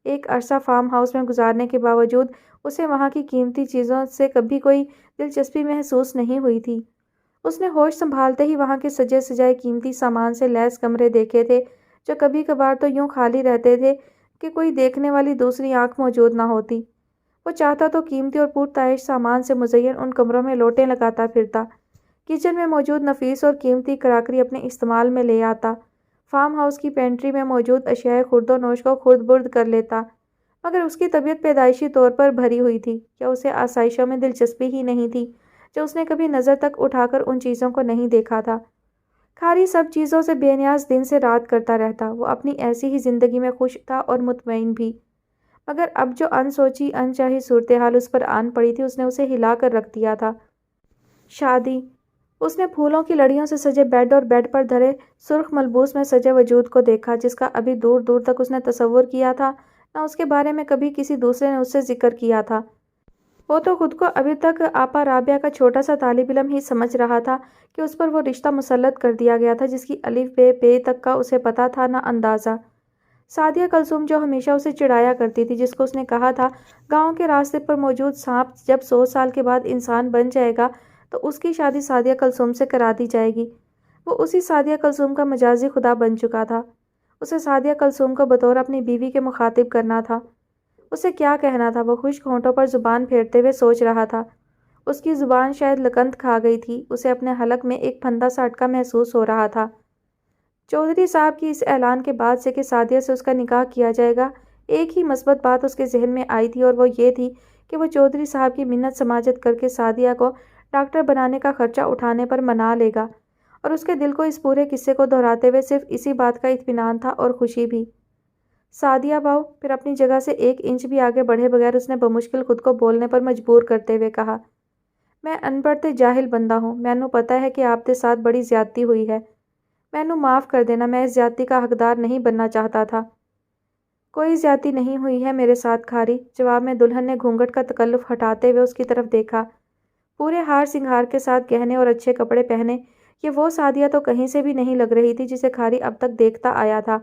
ایک عرصہ فارم ہاؤس میں گزارنے کے باوجود اسے وہاں کی قیمتی چیزوں سے کبھی کوئی دلچسپی محسوس نہیں ہوئی تھی۔ اس نے ہوش سنبھالتے ہی وہاں کے سجے سجائے قیمتی سامان سے لیس کمرے دیکھے تھے جو کبھی کبھار تو یوں خالی رہتے تھے کہ کوئی دیکھنے والی دوسری آنکھ موجود نہ ہوتی۔ وہ چاہتا تو قیمتی اور پرتعیش سامان سے مزین ان کمروں میں لوٹیں لگاتا پھرتا، کچن میں موجود نفیس اور قیمتی کراکری اپنے استعمال میں لے آتا، فارم ہاؤس کی پینٹری میں موجود اشیاء خرد و نوش کو خرد برد کر لیتا، مگر اس کی طبیعت پیدائشی طور پر بھری ہوئی تھی، یا اسے آسائشوں میں دلچسپی ہی نہیں تھی جو اس نے کبھی نظر تک اٹھا کر ان چیزوں کو نہیں دیکھا تھا۔ کھاری سب چیزوں سے بے نیاز دن سے رات کرتا رہتا، وہ اپنی ایسی ہی زندگی میں خوش تھا اور مطمئن بھی، مگر اب جو ان سوچی ان چاہی صورتحال اس پر آن پڑی تھی اس نے اسے ہلا کر رکھ دیا تھا۔ شادی۔ اس نے پھولوں کی لڑیوں سے سجے بیڈ اور بیڈ پر دھرے سرخ ملبوس میں سجے وجود کو دیکھا جس کا ابھی دور دور تک اس نے تصور کیا تھا، نہ اس کے بارے میں کبھی کسی دوسرے نے اس سے ذکر کیا تھا۔ وہ تو خود کو ابھی تک آپا رابعہ کا چھوٹا سا طالب علم ہی سمجھ رہا تھا کہ اس پر وہ رشتہ مسلط کر دیا گیا تھا جس کی الف بے پے تک کا اسے پتہ تھا نہ اندازہ۔ سعدیہ کلثوم جو ہمیشہ اسے چڑھایا کرتی تھی، جس کو اس نے کہا تھا گاؤں کے راستے پر موجود سانپ جب 100 سال کے بعد انسان بن جائے گا تو اس کی شادی سعدیہ کلثوم سے کرا دی جائے گی، وہ اسی سعدیہ کلثوم کا مجازی خدا بن چکا تھا۔ اسے سعدیہ کلثوم کو بطور اپنی بیوی کے مخاطب کرنا تھا۔ اسے کیا کہنا تھا؟ وہ خشک ہونٹوں پر زبان پھیرتے ہوئے سوچ رہا تھا۔ اس کی زبان شاید لکنت کھا گئی تھی۔ اسے اپنے حلق میں ایک پھندا سا اٹکا محسوس ہو رہا تھا۔ چودھری صاحب کی اس اعلان کے بعد سے کہ سعدیہ سے اس کا نکاح کیا جائے گا، ایک ہی مثبت بات اس کے ذہن میں آئی تھی، اور وہ یہ تھی کہ وہ چودھری صاحب کی منت سماجت کر کے سعدیہ کو ڈاکٹر بنانے کا خرچہ اٹھانے پر منا لے گا، اور اس کے دل کو اس پورے قصے کو دہراتے ہوئے صرف اسی بات کا اطمینان تھا اور خوشی بھی۔ سعدیہ باؤ، پھر اپنی جگہ سے ایک انچ بھی آگے بڑھے بغیر اس نے بمشکل خود کو بولنے پر مجبور کرتے ہوئے کہا، میں ان پڑھ تے جاہل بندہ ہوں، مینوں پتہ ہے کہ آپ دے ساتھ بڑی زیادتی ہوئی ہے، مینوں معاف کر دینا، میں اس زیادتی کا حقدار نہیں بننا چاہتا تھا۔ کوئی زیادتی نہیں ہوئی ہے میرے ساتھ کھاری، جواب میں دلہن نے گھونگھٹ کا تکلف ہٹاتے ہوئے اس کی طرف دیکھا۔ پورے ہار سنگھار کے ساتھ گہنے اور اچھے کپڑے پہنے یہ وہ سعدیہ تو کہیں سے بھی نہیں لگ رہی تھی جسے کھاری اب تک دیکھتا آیا تھا۔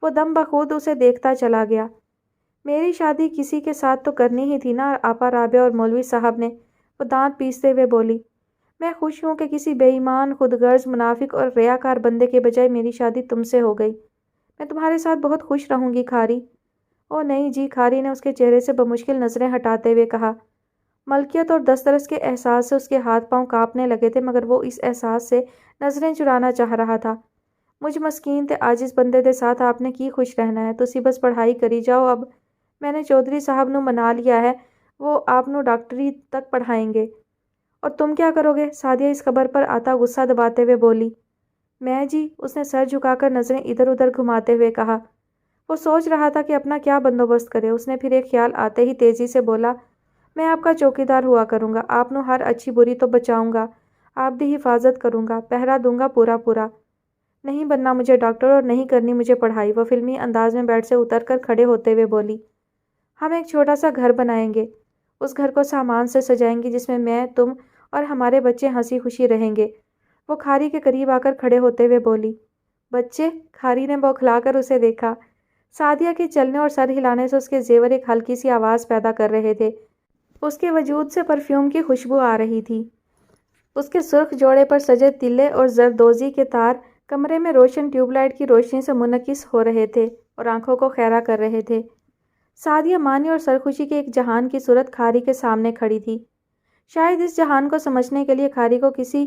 وہ دم بخود اسے دیکھتا چلا گیا۔ میری شادی کسی کے ساتھ تو کرنی ہی تھی نا آپا رابعہ اور مولوی صاحب نے، وہ دانت پیستے ہوئے بولی۔ میں خوش ہوں کہ کسی بے ایمان، خود غرض، منافق اور ریاکار بندے کے بجائے میری شادی تم سے ہو گئی۔ میں تمہارے ساتھ بہت خوش رہوں گی کھاری۔ او نہیں جی، کھاری نے اس کے چہرے سے بمشکل نظریں ہٹاتے ہوئے کہا۔ ملکیت اور دسترس کے احساس سے اس کے ہاتھ پاؤں کانپنے لگے تھے، مگر وہ اس احساس سے نظریں چرانا چاہ رہا تھا۔ مجھ مسکین تے عاجز بندے دے ساتھ آپ نے کی خوش رہنا ہے، تسی بس پڑھائی کری جاؤ۔ اب میں نے چودھری صاحب نو منا لیا ہے، وہ آپ نو ڈاکٹری تک پڑھائیں گے۔ اور تم کیا کرو گے؟ سعدیہ اس خبر پر آتا غصہ دباتے ہوئے بولی۔ میں جی، اس نے سر جھکا کر نظریں ادھر ادھر گھماتے ہوئے کہا۔ وہ سوچ رہا تھا کہ اپنا کیا بندوبست کرے۔ اس نے پھر ایک خیال آتے ہی تیزی سے بولا، میں آپ کا چوکیدار ہوا کروں گا، آپ نو ہر اچھی بری تو بچاؤں گا، آپ دی حفاظت کروں گا، پہرا دوں گا پورا پورا۔ نہیں بننا مجھے ڈاکٹر اور نہیں کرنی مجھے پڑھائی، وہ فلمی انداز میں بیڈ سے اتر کر کھڑے ہوتے ہوئے بولی۔ ہم ایک چھوٹا سا گھر بنائیں گے، اس گھر کو سامان سے سجائیں گے جس میں میں، تم اور ہمارے بچے ہنسی خوشی رہیں گے۔ وہ کھاری کے قریب آ کر کھڑے ہوتے ہوئے بولی۔ بچے؟ کھاری نے بوکھلا کر اسے دیکھا۔ سعدیہ کے چلنے اور سر ہلانے سے اس کے زیور ایک ہلکی سی آواز پیدا کر رہے تھے۔ اس کے وجود سے پرفیوم کی خوشبو آ رہی تھی۔ اس کے سرخ جوڑے پر سجے تلے اور زردوزی کے تار کمرے میں روشن ٹیوب لائٹ کی روشنی سے منعکس ہو رہے تھے اور آنکھوں کو خیرہ کر رہے تھے۔ سعدیہ مانی اور سرخوشی کے ایک جہان کی صورت کھاری کے سامنے کھڑی تھی۔ شاید اس جہان کو سمجھنے کے لیے کھاری کو کسی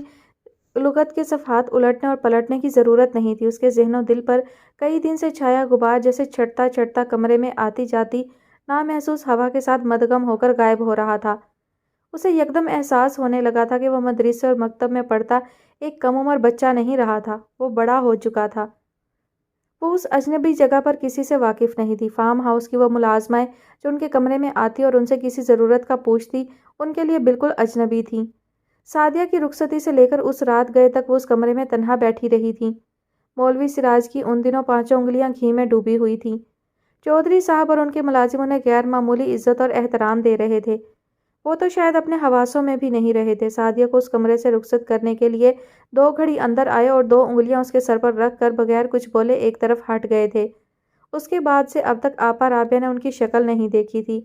لغت کے صفحات الٹنے اور پلٹنے کی ضرورت نہیں تھی۔ اس کے ذہن و دل پر کئی دن سے چھایا غبار جیسے چھٹتا چھٹتا کمرے میں آتی جاتی نامحسوس ہوا کے ساتھ مدغم ہو کر غائب ہو رہا تھا۔ اسے یکدم احساس ہونے لگا تھا کہ وہ مدرسے اور مکتب میں پڑھتا ایک کم عمر بچہ نہیں رہا تھا، وہ بڑا ہو چکا تھا۔ وہ اس اجنبی جگہ پر کسی سے واقف نہیں تھی۔ فارم ہاؤس کی وہ ملازمائیں جو ان کے کمرے میں آتی اور ان سے کسی ضرورت کا پوچھتی، ان کے لیے بالکل اجنبی تھیں۔ سعدیہ کی رخصتی سے لے کر اس رات گئے تک وہ اس کمرے میں تنہا بیٹھی رہی تھی۔ مولوی سراج کی ان دنوں پانچوں انگلیاں گھی میں ڈوبی ہوئی تھیں۔ چودھری صاحب اور ان کے ملازم انہیں غیر معمولی عزت اور احترام دے رہے تھے۔ وہ تو شاید اپنے حواسوں میں بھی نہیں رہے تھے۔ سعدیہ کو اس کمرے سے رخصت کرنے کے لیے 2 گھڑی اندر آئے اور 2 انگلیاں اس کے سر پر رکھ کر بغیر کچھ بولے ایک طرف ہٹ گئے تھے۔ اس کے بعد سے اب تک آپا رابعہ نے ان کی شکل نہیں دیکھی تھی۔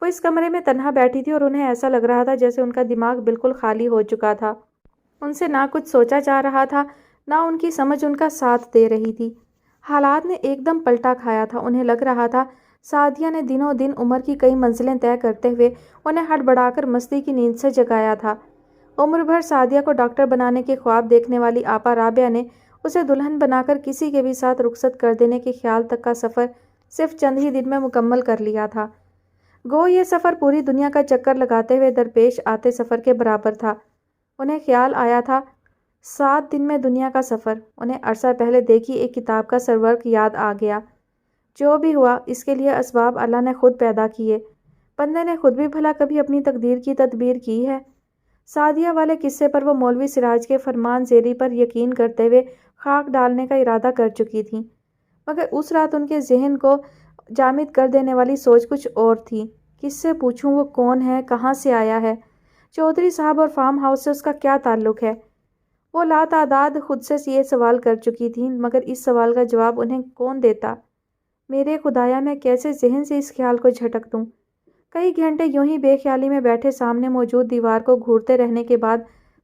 وہ اس کمرے میں تنہا بیٹھی تھی اور انہیں ایسا لگ رہا تھا جیسے ان کا دماغ بالکل خالی ہو چکا تھا۔ ان سے نہ کچھ سوچا جا رہا تھا، نہ ان کی سمجھ ان کا ساتھ دے رہی تھی۔ حالات نے ایک دم پلٹا کھایا تھا۔ انہیں لگ رہا تھا سعدیہ نے دنوں دن عمر کی کئی منزلیں طے کرتے ہوئے انہیں ہڑبڑا کر مستی کی نیند سے جگایا تھا۔ عمر بھر سعدیہ کو ڈاکٹر بنانے کے خواب دیکھنے والی آپا رابعہ نے اسے دلہن بنا کر کسی کے بھی ساتھ رخصت کر دینے کے خیال تک کا سفر صرف چند ہی دن میں مکمل کر لیا تھا۔ گو یہ سفر پوری دنیا کا چکر لگاتے ہوئے درپیش آتے سفر کے برابر تھا۔ انہیں خیال آیا تھا 7 دن میں دنیا کا سفر۔ انہیں عرصہ پہلے دیکھی ایک کتاب کا سرورق یاد آ گیا۔ جو بھی ہوا اس کے لیے اسباب اللہ نے خود پیدا کیے، بندے نے خود بھی بھلا کبھی اپنی تقدیر کی تدبیر کی ہے؟ سعدیہ والے قصے پر وہ مولوی سراج کے فرمان زیری پر یقین کرتے ہوئے خاک ڈالنے کا ارادہ کر چکی تھیں، مگر اس رات ان کے ذہن کو جامد کر دینے والی سوچ کچھ اور تھی۔ کس سے پوچھوں؟ وہ کون ہے؟ کہاں سے آیا ہے؟ چودھری صاحب اور فارم ہاؤس سے اس کا کیا تعلق ہے؟ وہ لاتعداد خود سے یہ سوال کر چکی تھیں، مگر اس سوال کا جواب انہیں کون دیتا؟ میرے خدایا، میں کیسے ذہن سے اس خیال کو جھٹک دوں؟ کئی گھنٹے یوں ہی بے خیالی میں بیٹھے سامنے موجود دیوار کو گھورتے رہنے کے بعد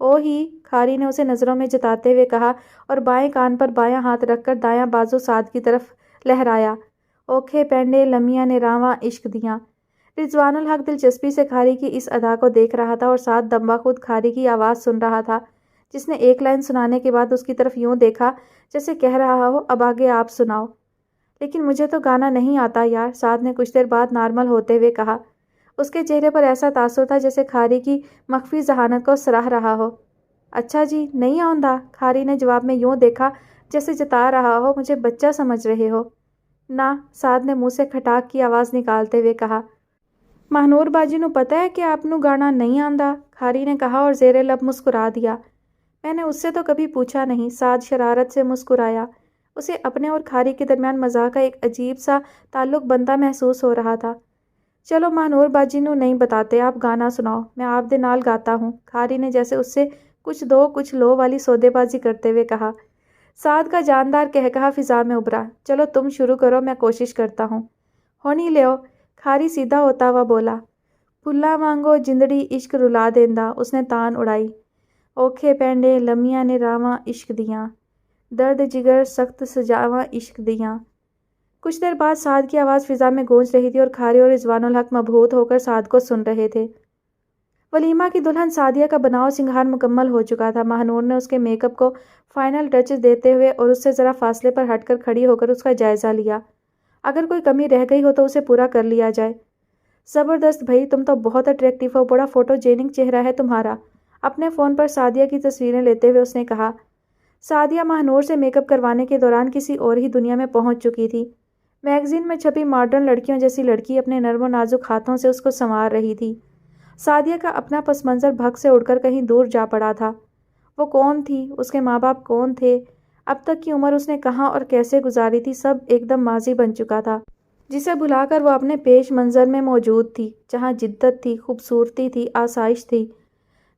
او ہی، کھاری نے اسے نظروں میں جتاتے ہوئے کہا اور بائیں کان پر بایاں ہاتھ رکھ کر دایاں بازو سعد کی طرف لہرایا۔ اوکھے پینڈے لمیاں نے راواں عشق دیاں۔ رضوان الحق دلچسپی سے کھاری کی اس ادا کو دیکھ رہا تھا اور ساتھ دمبا خود کھاری کی آواز سن رہا تھا، جس نے ایک لائن سنانے کے بعد اس کی طرف یوں دیکھا جیسے کہہ رہا ہو اب آگے آپ سناؤ۔ لیکن مجھے تو گانا نہیں آتا یار، سعد نے کچھ دیر بعد نارمل ہوتے ہوئے کہا۔ اس کے چہرے پر ایسا تاثر تھا جیسے کھاری کی مخفی ذہانت کو سراہ رہا ہو۔ اچھا جی، نہیں آؤندا، کھاری نے جواب میں یوں دیکھا جیسے جتا رہا ہو مجھے بچہ سمجھ رہے ہو۔ نہ، سعد نے منہ سے کھٹاک کی آواز نکالتے ہوئے کہا۔ ماہنور باجی نو پتہ ہے کہ آپ نو گانا نہیں آندا، کھاری نے کہا اور زیر لب مسکرا دیا۔ میں نے اس سے تو کبھی پوچھا نہیں، سعد شرارت سے مسکرایا۔ اسے اپنے اور کھاری کے درمیان مزاح کا ایک عجیب سا تعلق بنتا محسوس ہو رہا تھا۔ چلو ماہنور باجی نو نہیں بتاتے، آپ گانا سناؤ، میں آپ دے نال گاتا ہوں، کھاری نے جیسے اس سے کچھ دو کچھ لو والی سودے بازی کرتے ہوئے کہا۔ سعد کا جاندار قہقہا فضا میں ابھرا۔ چلو تم شروع کرو، میں کوشش کرتا ہوں۔ ہونی لیو، کھاری سیدھا ہوتا ہوا بولا۔ پھلاں وانگو جندڑی عشق رلا دیندا، اس نے تان اڑائی۔ اوکھے پینڈے لمیاں نے راواں عشق دیاں، درد جگر سخت سجاواں عشق دیاں۔ کچھ دیر بعد سعد کی آواز فضا میں گونج رہی تھی اور کھاری اور رضوان الحق مبہوت ہو کر سعد کو سن رہے تھے۔ ولیمہ کی دلہن سعدیہ کا بناؤ سنگھار مکمل ہو چکا تھا۔ ماہنور نے اس کے میک اپ کو فائنل ٹچز دیتے ہوئے اور اس سے ذرا فاصلے پر ہٹ کر کھڑی ہو کر اس کا جائزہ لیا۔ اگر کوئی کمی رہ گئی ہو تو اسے پورا کر لیا جائے۔ زبردست بھائی، تم تو بہت اٹریکٹیو ہو، بڑا فوٹو جینک چہرہ ہے تمہارا، اپنے فون پر سعدیہ کی تصویریں لیتے ہوئے اس نے کہا۔ سعدیہ ماہنور سے میک اپ کروانے کے دوران کسی اور ہی دنیا میں پہنچ چکی تھی۔ میگزین میں چھپی ماڈرن لڑکیوں جیسی لڑکی اپنے نرم و نازک ہاتھوں سے اس کو سنوار رہی تھی۔ سعدیہ کا اپنا پس منظر بھگ سے اڑ کر کہیں دور جا پڑا تھا۔ وہ کون تھی، اس کے ماں باپ کون تھے، اب تک کی عمر اس نے کہاں اور کیسے گزاری تھی، سب ایک دم ماضی بن چکا تھا، جسے بھلا کر وہ اپنے پیش منظر میں موجود تھی، جہاں جدت تھی، خوبصورتی تھی، آسائش تھی۔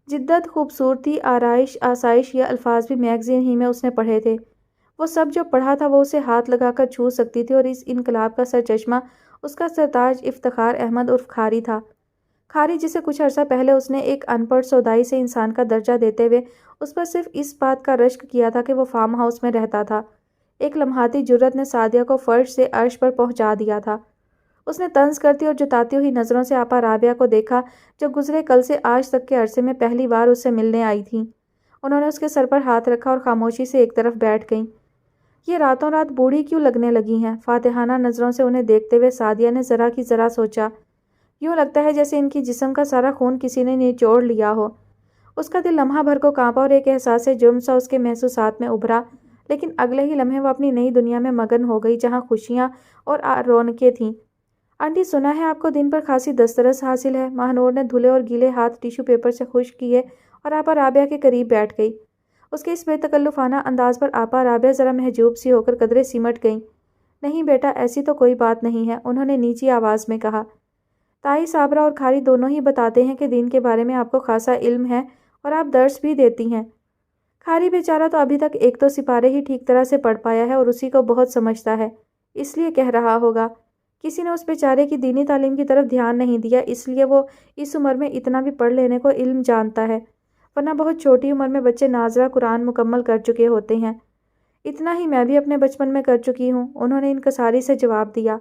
جدت، خوبصورتی، آرائش، آسائش، یہ الفاظ بھی میگزین ہی میں اس نے پڑھے تھے۔ وہ سب جو پڑھا تھا وہ اسے ہاتھ لگا کر چھو سکتی تھی، اور اس انقلاب کا سرچشمہ اس کا سرتاج افتخار احمد عرف کھاری تھا۔ کھاری جسے کچھ عرصہ پہلے اس نے ایک ان پڑھ سودائی سے انسان کا درجہ دیتے ہوئے اس پر صرف اس بات کا رشک کیا تھا کہ وہ فارم ہاؤس میں رہتا تھا، ایک لمحاتی جرأت نے سعدیہ کو فرش سے عرش پر پہنچا دیا تھا۔ اس نے طنز کرتی اور جتاتی ہوئی نظروں سے آپا رابعہ کو دیکھا جو گزرے کل سے آج تک کے عرصے میں پہلی بار اس سے ملنے آئی تھیں۔ انہوں نے اس کے سر پر ہاتھ رکھا اور خاموشی سے ایک طرف بیٹھ گئیں۔ یہ راتوں رات بوڑھی کیوں لگنے لگی ہیں؟ فاتحانہ نظروں سے انہیں دیکھتے ہوئے سعدیہ نے ذرا کی ذرا سوچا۔ یوں لگتا ہے جیسے ان کی جسم کا سارا خون کسی نے نچوڑ لیا ہو۔ اس کا دل لمحہ بھر کو کانپا اور ایک احساس جرم سا اس کے محسوسات میں ابھرا، لیکن اگلے ہی لمحے وہ اپنی نئی دنیا میں مگن ہو گئی جہاں خوشیاں اور رونقیں تھیں۔ آنٹی، سنا ہے آپ کو دن پر خاصی دسترس حاصل ہے؟ ماہنور نے دھلے اور گیلے ہاتھ ٹیشو پیپر سے خشک کیے اور آپا رابعہ کے قریب بیٹھ گئی۔ اس کے اس بے تکلفانہ انداز پر آپا رابعہ ذرا محجوب سی ہو کر قدرے سمٹ گئیں۔ نہیں بیٹا، ایسی تو کوئی بات نہیں ہے، انہوں نے نیچی آواز میں کہا۔ تائی صابرہ اور کھاری دونوں ہی بتاتے ہیں کہ دین کے بارے میں آپ کو خاصا علم ہے اور آپ درس بھی دیتی ہیں۔ کھاری بیچارہ تو ابھی تک ایک دو سپارے ہی ٹھیک طرح سے پڑھ پایا ہے اور اسی کو بہت سمجھتا ہے، اس لیے کہہ رہا ہوگا۔ کسی نے اس بیچارے کی دینی تعلیم کی طرف دھیان نہیں دیا، اس لیے وہ اس عمر میں اتنا بھی پڑھ لینے کو علم جانتا ہے، ورنہ بہت چھوٹی عمر میں بچے ناظرہ قرآن مکمل کر چکے ہوتے ہیں۔ اتنا ہی میں بھی اپنے بچپن میں کر چکی ہوں، انہوں نے انکساری سے جواب دیا۔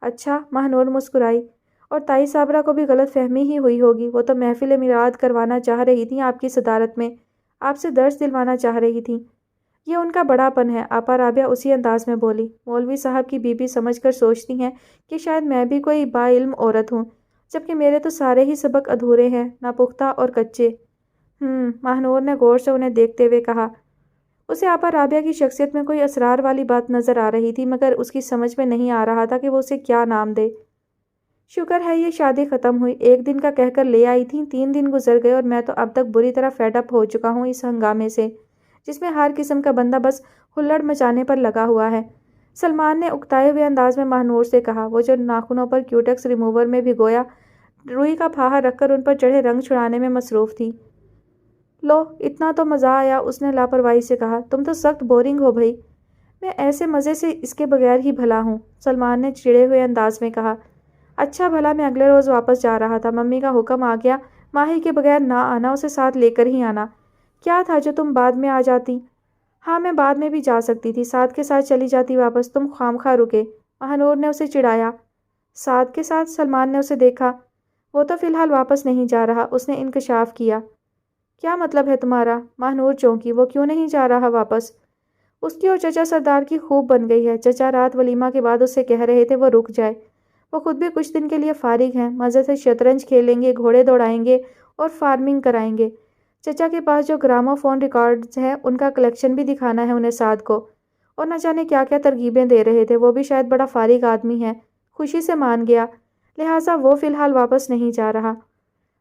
اچھا، ماہنور مسکرائی۔ اور تائی صابرہ کو بھی غلط فہمی ہی ہوئی ہوگی، وہ تو محفل میلاد کروانا چاہ رہی تھیں آپ کی صدارت میں، آپ سے درس دلوانا چاہ رہی تھیں۔ یہ ان کا بڑا پن ہے، آپا رابعہ اسی انداز میں بولی۔ مولوی صاحب کی بیوی سمجھ کر سوچتی ہیں کہ شاید میں بھی کوئی با علم عورت ہوں، جبکہ میرے تو سارے ہی سبق ادھورے ہیں، ناپختہ اور کچے۔ ماہنور نے غور سے انہیں دیکھتے ہوئے کہا۔ اسے آپا رابعہ کی شخصیت میں کوئی اسرار والی بات نظر آ رہی تھی، مگر اس کی سمجھ میں نہیں آ رہا تھا کہ وہ اسے کیا نام دے۔ شکر ہے یہ شادی ختم ہوئی، ایک دن کا کہہ کر لے آئی تھیں، 3 دن گزر گئے اور میں تو اب تک بری طرح فیڈ اپ ہو چکا ہوں اس ہنگامے سے، جس میں ہر قسم کا بندہ بس ہلڑ مچانے پر لگا ہوا ہے۔ سلمان نے اکتائے ہوئے انداز میں ماہنور سے کہا، وہ جو ناخنوں پر کیوٹیکس ریموور میں بھگویا روئی کا پھاہا رکھ کر ان پر چڑھے رنگ چھڑانے میں مصروف تھی۔ لو، اتنا تو مزہ آیا، اس نے لاپرواہی سے کہا۔ تم تو سخت بورنگ ہو بھائی۔ میں ایسے مزے سے اس کے بغیر ہی بھلا ہوں، سلمان نے چڑے ہوئے انداز میں کہا۔ اچھا بھلا میں اگلے روز واپس جا رہا تھا، ممی کا حکم آ گیا ماہی کے بغیر نہ آنا، اسے ساتھ لے کر ہی آنا۔ کیا تھا جو تم بعد میں آ جاتی؟ ہاں میں بعد میں بھی جا سکتی تھی، سعد کے ساتھ چلی جاتی واپس، تم خواہ رکے، مہنور نے اسے چڑھایا۔ سعد کے ساتھ؟ سلمان نے اسے دیکھا۔ وہ تو فی الحال واپس نہیں جا رہا، اس نے انکشاف کیا۔ کیا مطلب ہے تمہارا؟ مہنور چونکی، وہ کیوں نہیں جا رہا واپس؟ اس کی اور چچا سردار کی خوب بن گئی ہے، چچا رات ولیمہ کے بعد اس سے کہہ رہے تھے وہ رک جائے، وہ خود بھی کچھ دن کے لیے فارغ ہیں، مزے سے شطرنج کھیلیں گے، گھوڑے دوڑائیں گے اور فارمنگ کرائیں گے۔ چچا کے پاس جو گرامو فون ریکارڈز ہیں ان کا کلیکشن بھی دکھانا ہے انہیں سعد کو، اور نہ جانے کیا کیا ترغیبیں دے رہے تھے، وہ بھی شاید بڑا فارغ آدمی ہے۔ خوشی سے مان گیا، لہٰذا وہ فی الحال واپس نہیں جا رہا۔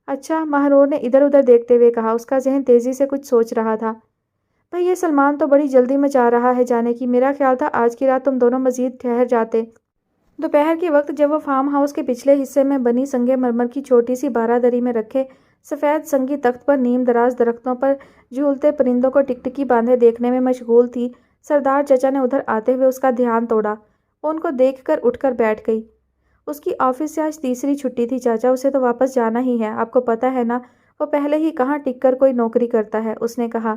اچھا، مہنور نے ادھر ادھر دیکھتے ہوئے کہا، اس کا ذہن تیزی سے کچھ سوچ رہا تھا۔ بھئی یہ سلمان تو بڑی جلدی میں چاہ رہا ہے جانے کی، میرا خیال تھا آج کی رات تم دونوں مزید ٹھہر جاتے۔ دوپہر کے وقت جب وہ فارم ہاؤس کے پچھلے حصے میں بنی سنگ مرمر کی چھوٹی سی بارہ میں رکھے سفید سنگی تخت پر نیم دراز درختوں پر جھولتے پرندوں کو ٹکٹکی باندھے دیکھنے میں مشغول تھی، سردار چچا نے ادھر آتے ہوئے اس کا دھیان توڑا۔ وہ ان کو دیکھ کر اٹھ کر بیٹھ گئی۔ اس کی آفس سے آج تیسری چھٹی تھی چاچا، اسے تو واپس جانا ہی ہے، آپ کو پتہ ہے نا وہ پہلے ہی کہاں ٹک کر کوئی نوکری کرتا ہے، اس نے کہا۔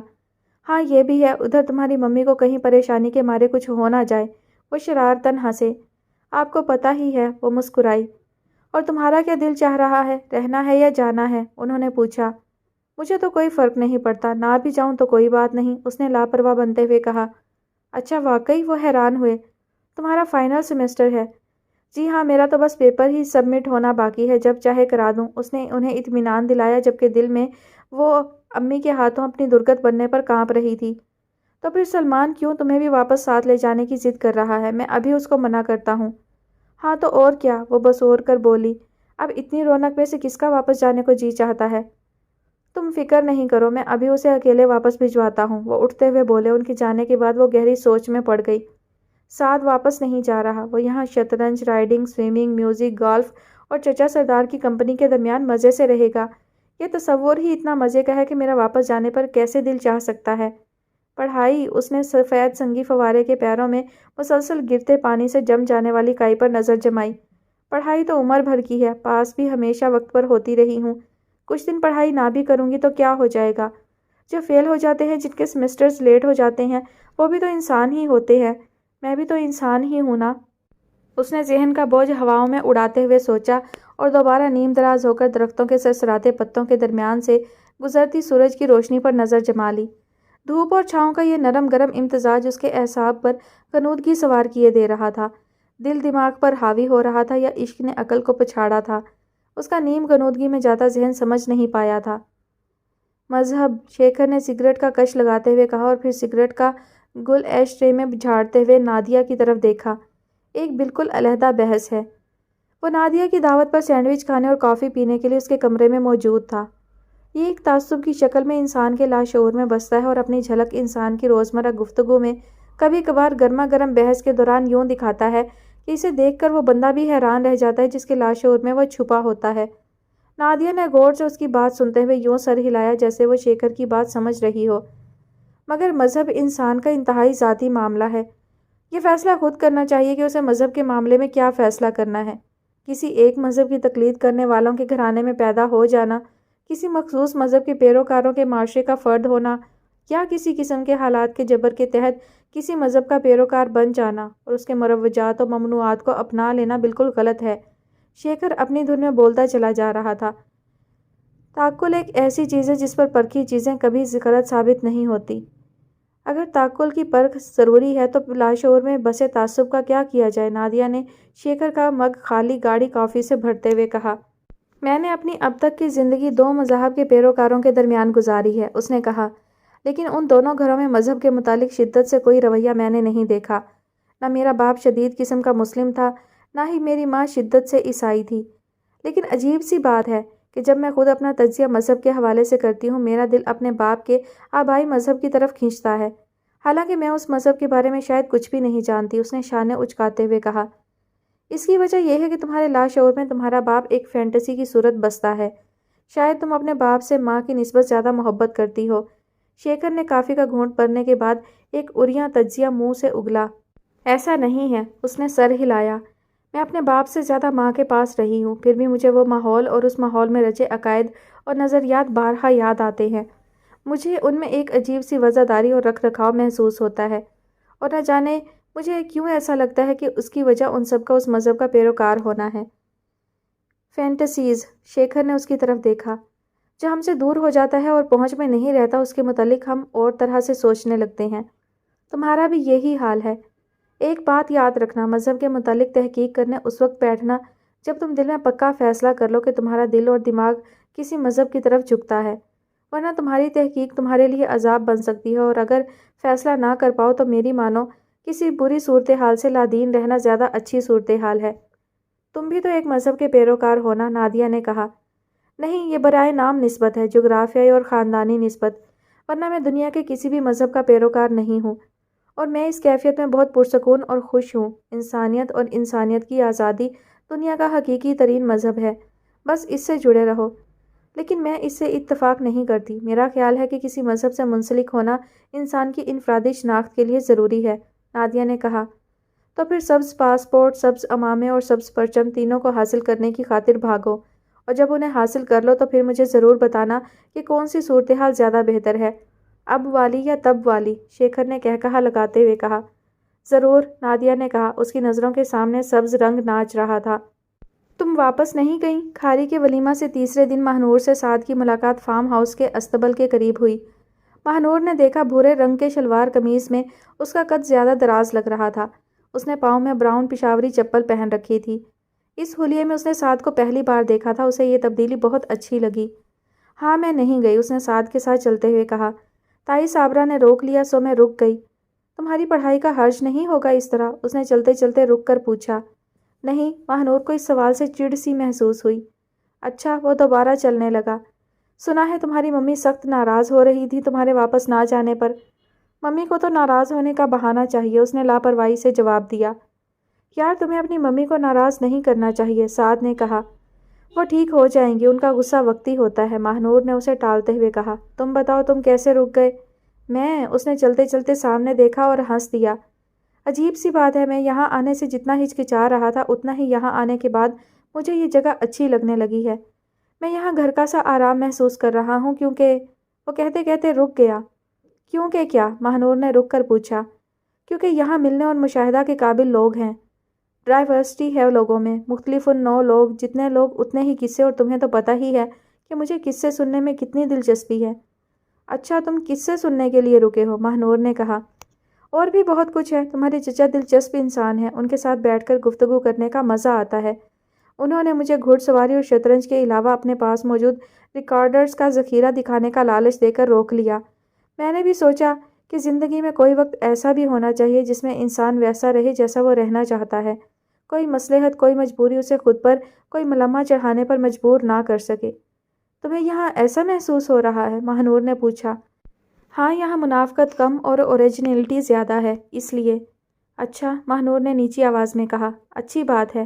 ہاں یہ بھی ہے، ادھر تمہاری ممی کو کہیں پریشانی کے مارے کچھ ہو نہ جائے۔ وہ شرارتاً ہنسے۔ آپ کو پتہ ہی ہے، وہ مسکرائی۔ اور تمہارا کیا دل چاہ رہا ہے، رہنا ہے یا جانا ہے؟ انہوں نے پوچھا۔ مجھے تو کوئی فرق نہیں پڑتا، نہ بھی جاؤں تو کوئی بات نہیں، اس نے لاپرواہ بنتے ہوئے کہا۔ اچھا واقعی؟ وہ حیران ہوئے۔ تمہارا فائنل سیمسٹر ہے؟ جی ہاں، میرا تو بس پیپر ہی سبمٹ ہونا باقی ہے، جب چاہے کرا دوں، اس نے انہیں اطمینان دلایا، جبکہ دل میں وہ امی کے ہاتھوں اپنی درگت بننے پر کانپ رہی تھی۔ تو پھر سلمان کیوں تمہیں بھی واپس ساتھ لے جانے کی ضد کر رہا ہے؟ میں ابھی اس کو منع کرتا ہوں۔ ہاں تو اور کیا، وہ بسور کر بولی۔ اب اتنی رونق میں سے کس کا واپس جانے کو جی چاہتا ہے؟ تم فکر نہیں کرو، میں ابھی اسے اکیلے واپس بھجواتا ہوں، وہ اٹھتے ہوئے بولے۔ ان کے جانے کے بعد وہ گہری سوچ میں پڑ گئی۔ سعد واپس نہیں جا رہا، وہ یہاں شطرنج، رائڈنگ، سوئمنگ، میوزک، گالف اور چچا سردار کی کمپنی کے درمیان مزے سے رہے گا۔ یہ تصور ہی اتنا مزے کا ہے کہ میرا واپس جانے پر کیسے دل چاہ سکتا ہے؟ پڑھائی؟ اس نے سفید سنگی فوارے کے پیروں میں مسلسل گرتے پانی سے جم جانے والی کائی پر نظر جمائی۔ پڑھائی تو عمر بھر کی ہے، پاس بھی ہمیشہ وقت پر ہوتی رہی ہوں، کچھ دن پڑھائی نہ بھی کروں گی تو کیا ہو جائے گا؟ جو فیل ہو جاتے ہیں، جن کے سیمسٹرز لیٹ ہو جاتے ہیں، وہ بھی تو انسان ہی ہوتے ہیں، میں بھی تو انسان ہی ہوں نا۔ اس نے ذہن کا بوجھ ہواؤں میں اڑاتے ہوئے سوچا اور دوبارہ نیم دراز ہو کر درختوں کے سرسراتے پتوں کے درمیان سے گزرتی سورج کی روشنی پر نظر جما لی۔ دھوپ اور چھاؤں کا یہ نرم گرم امتزاج اس کے اعصاب پر غنودگی سوار کیے دے رہا تھا، دل دماغ پر حاوی ہو رہا تھا یا عشق نے عقل کو پچھاڑا تھا، اس کا نیم غنودگی میں جاتا ذہن سمجھ نہیں پایا تھا۔ مذہب، شیکھر نے سگریٹ کا کش لگاتے ہوئے کہا اور پھر سگریٹ کا گل ایش ٹرے میں جھاڑتے ہوئے نادیہ کی طرف دیکھا۔ ایک بالکل علیحدہ بحث ہے۔ وہ نادیہ کی دعوت پر سینڈوچ کھانے اور کافی پینے کے لیے اس کے کمرے میں موجود تھا۔ یہ ایک تعصب کی شکل میں انسان کے لاشعور میں بستا ہے اور اپنی جھلک انسان کی روزمرہ گفتگو میں کبھی کبھار گرما گرم بحث کے دوران یوں دکھاتا ہے کہ اسے دیکھ کر وہ بندہ بھی حیران رہ جاتا ہے جس کے لاشعور میں وہ چھپا ہوتا ہے۔ نادیہ نے غور سے اس کی بات سنتے ہوئے یوں سر ہلایا جیسے وہ شیکھر کی بات سمجھ رہی ہو۔ مگر مذہب انسان کا انتہائی ذاتی معاملہ ہے، یہ فیصلہ خود کرنا چاہیے کہ اسے مذہب کے معاملے میں کیا فیصلہ کرنا ہے۔ کسی ایک مذہب کی تقلید کرنے والوں کے گھرانے میں پیدا ہو جانا، کسی مخصوص مذہب کے پیروکاروں کے معاشرے کا فرد ہونا، یا کسی قسم کے حالات کے جبر کے تحت کسی مذہب کا پیروکار بن جانا اور اس کے مروجات و ممنوعات کو اپنا لینا بالکل غلط ہے۔ شیکھر اپنی دھن میں بولتا چلا جا رہا تھا۔ تعقل ایک ایسی چیز ہے جس پر پرکھی چیزیں کبھی غلط ثابت نہیں ہوتی۔ اگر تعقل کی پرکھ ضروری ہے تو لاشعور میں بسے تعصب کا کیا کیا جائے؟ نادیہ نے شیکھر کا مگ خالی گاڑی کافی سے بھرتے ہوئے کہا۔ میں نے اپنی اب تک کی زندگی دو مذاہب کے پیروکاروں کے درمیان گزاری ہے، اس نے کہا، لیکن ان دونوں گھروں میں مذہب کے متعلق شدت سے کوئی رویہ میں نے نہیں دیکھا۔ نہ میرا باپ شدید قسم کا مسلم تھا، نہ ہی میری ماں شدت سے عیسائی تھی۔ لیکن عجیب سی بات ہے کہ جب میں خود اپنا تجزیہ مذہب کے حوالے سے کرتی ہوں، میرا دل اپنے باپ کے آبائی مذہب کی طرف کھینچتا ہے، حالانکہ میں اس مذہب کے بارے میں شاید کچھ بھی نہیں جانتی، اس نے شانے اچکاتے ہوئے کہا۔ اس کی وجہ یہ ہے کہ تمہارے لاشعور میں تمہارا باپ ایک فینٹیسی کی صورت بستا ہے۔ شاید تم اپنے باپ سے ماں کی نسبت زیادہ محبت کرتی ہو۔ شیکھر نے کافی کا گھونٹ بھرنے کے بعد ایک عریاں تجزیہ منہ سے اگلا۔ ایسا نہیں ہے، اس نے سر ہلایا۔ میں اپنے باپ سے زیادہ ماں کے پاس رہی ہوں، پھر بھی مجھے وہ ماحول اور اس ماحول میں رچے عقائد اور نظریات بارہا یاد آتے ہیں۔ مجھے ان میں ایک عجیب سی وزاداری اور رکھ رکھاؤ محسوس ہوتا ہے، اور نہ جانے مجھے کیوں ایسا لگتا ہے کہ اس کی وجہ ان سب کا اس مذہب کا پیروکار ہونا ہے۔ فینٹیسیز، شیکھر نے اس کی طرف دیکھا۔ جو ہم سے دور ہو جاتا ہے اور پہنچ میں نہیں رہتا اس کے متعلق ہم اور طرح سے سوچنے لگتے ہیں۔ تمہارا بھی یہی حال ہے۔ ایک بات یاد رکھنا، مذہب کے متعلق تحقیق کرنے اس وقت بیٹھنا جب تم دل میں پکا فیصلہ کر لو کہ تمہارا دل اور دماغ کسی مذہب کی طرف جھکتا ہے، ورنہ تمہاری تحقیق تمہارے لیے عذاب بن سکتی ہے، اور اگر فیصلہ نہ کر پاؤ تو میری مانو کسی بری صورتحال سے لادین رہنا زیادہ اچھی صورتحال ہے۔ تم بھی تو ایک مذہب کے پیروکار ہونا، نادیہ نے کہا۔ نہیں، یہ برائے نام نسبت ہے، جغرافیائی اور خاندانی نسبت، ورنہ میں دنیا کے کسی بھی مذہب کا پیروکار نہیں ہوں، اور میں اس کیفیت میں بہت پرسکون اور خوش ہوں۔ انسانیت اور انسانیت کی آزادی دنیا کا حقیقی ترین مذہب ہے، بس اس سے جڑے رہو۔ لیکن میں اس سے اتفاق نہیں کرتی۔ میرا خیال ہے کہ کسی مذہب سے منسلک ہونا انسان کی انفرادی شناخت کے لیے ضروری ہے، نادیہ نے کہا۔ تو پھر سبز پاسپورٹ، سبز عمامے اور سبز پرچم تینوں کو حاصل کرنے کی خاطر بھاگو، اور جب انہیں حاصل کر لو تو پھر مجھے ضرور بتانا کہ کون سی صورتحال زیادہ بہتر ہے، اب والی یا تب والی، شیکھر نے کہا لگاتے ہوئے کہا۔ ضرور، نادیہ نے کہا۔ اس کی نظروں کے سامنے سبز رنگ ناچ رہا تھا۔ تم واپس نہیں گئیں؟ کھاری کے ولیمہ سے تیسرے دن ماہنور سے سعد کی ملاقات فارم ہاؤس کے استبل کے قریب ہوئی۔ ماہنور نے دیکھا بھورے رنگ کے شلوار قمیض میں اس کا قد زیادہ دراز لگ رہا تھا۔ اس نے پاؤں میں براؤن پشاوری چپل پہن رکھی تھی۔ اس حلیے میں اس نے سعد کو پہلی بار دیکھا تھا۔ اسے یہ تبدیلی بہت اچھی لگی۔ ہاں، میں نہیں گئی، اس نے سعد کے ساتھ چلتے ہوئے کہا۔ تائی صابرہ نے روک لیا، سو میں رک گئی۔ تمہاری پڑھائی کا حرج نہیں ہوگا اس طرح؟ اس نے چلتے چلتے رک کر پوچھا۔ نہیں، ماہنور کو اس سوال سے چڑ سی محسوس ہوئی۔ اچھا، وہ دوبارہ چلنے لگا۔ سنا ہے تمہاری ممی سخت ناراض ہو رہی تھی تمہارے واپس نہ جانے پر۔ ممی کو تو ناراض ہونے کا بہانہ چاہیے، اس نے لاپرواہی سے جواب دیا۔ یار، تمہیں اپنی ممی کو ناراض نہیں کرنا چاہیے، سعد نے کہا۔ وہ ٹھیک ہو جائیں گی، ان کا غصہ وقتی ہوتا ہے، ماہنور نے اسے ٹالتے ہوئے کہا۔ تم بتاؤ، تم کیسے رک گئے؟ اس نے چلتے چلتے سامنے دیکھا اور ہنس دیا۔ عجیب سی بات ہے، میں یہاں آنے سے جتنا ہچکچا رہا تھا اتنا ہی یہاں آنے کے بعد مجھے یہ جگہ اچھی لگنے لگی ہے۔ میں یہاں گھر کا سا آرام محسوس کر رہا ہوں کیونکہ… وہ کہتے کہتے رک گیا۔ کیونکہ کیا؟ ماہنور نے رک کر پوچھا۔ کیونکہ یہاں ملنے اور مشاہدہ کے قابل لوگ ہیں۔ ڈائیورسٹی ہے لوگوں میں، مختلف النوع لوگ، جتنے لوگ اتنے ہی قصے، اور تمہیں تو پتہ ہی ہے کہ مجھے قصے سننے میں کتنی دلچسپی ہے۔ اچھا، تم قصے سننے کے لیے رکے ہو؟ ماہنور نے کہا۔ اور بھی بہت کچھ ہے، تمہارے چچا دلچسپ انسان ہیں، ان کے ساتھ بیٹھ کر گفتگو کرنے کا مزہ آتا ہے۔ انہوں نے مجھے گھڑ سواری اور شطرنج کے علاوہ اپنے پاس موجود ریکارڈرز کا ذخیرہ دکھانے کا لالچ دے کر روک لیا۔ میں نے بھی سوچا کہ زندگی میں کوئی وقت ایسا بھی ہونا چاہیے جس میں انسان ویسا رہے جیسا وہ رہنا چاہتا ہے، کوئی مصلحت، کوئی مجبوری اسے خود پر کوئی ملمہ چڑھانے پر مجبور نہ کر سکے۔ تمہیں یہاں ایسا محسوس ہو رہا ہے؟ ماہنور نے پوچھا۔ ہاں، یہاں منافقت کم اور اوریجنلٹی زیادہ ہے، اس لیے۔ اچھا، ماہنور نے نیچی آواز میں کہا۔ اچھی بات ہے،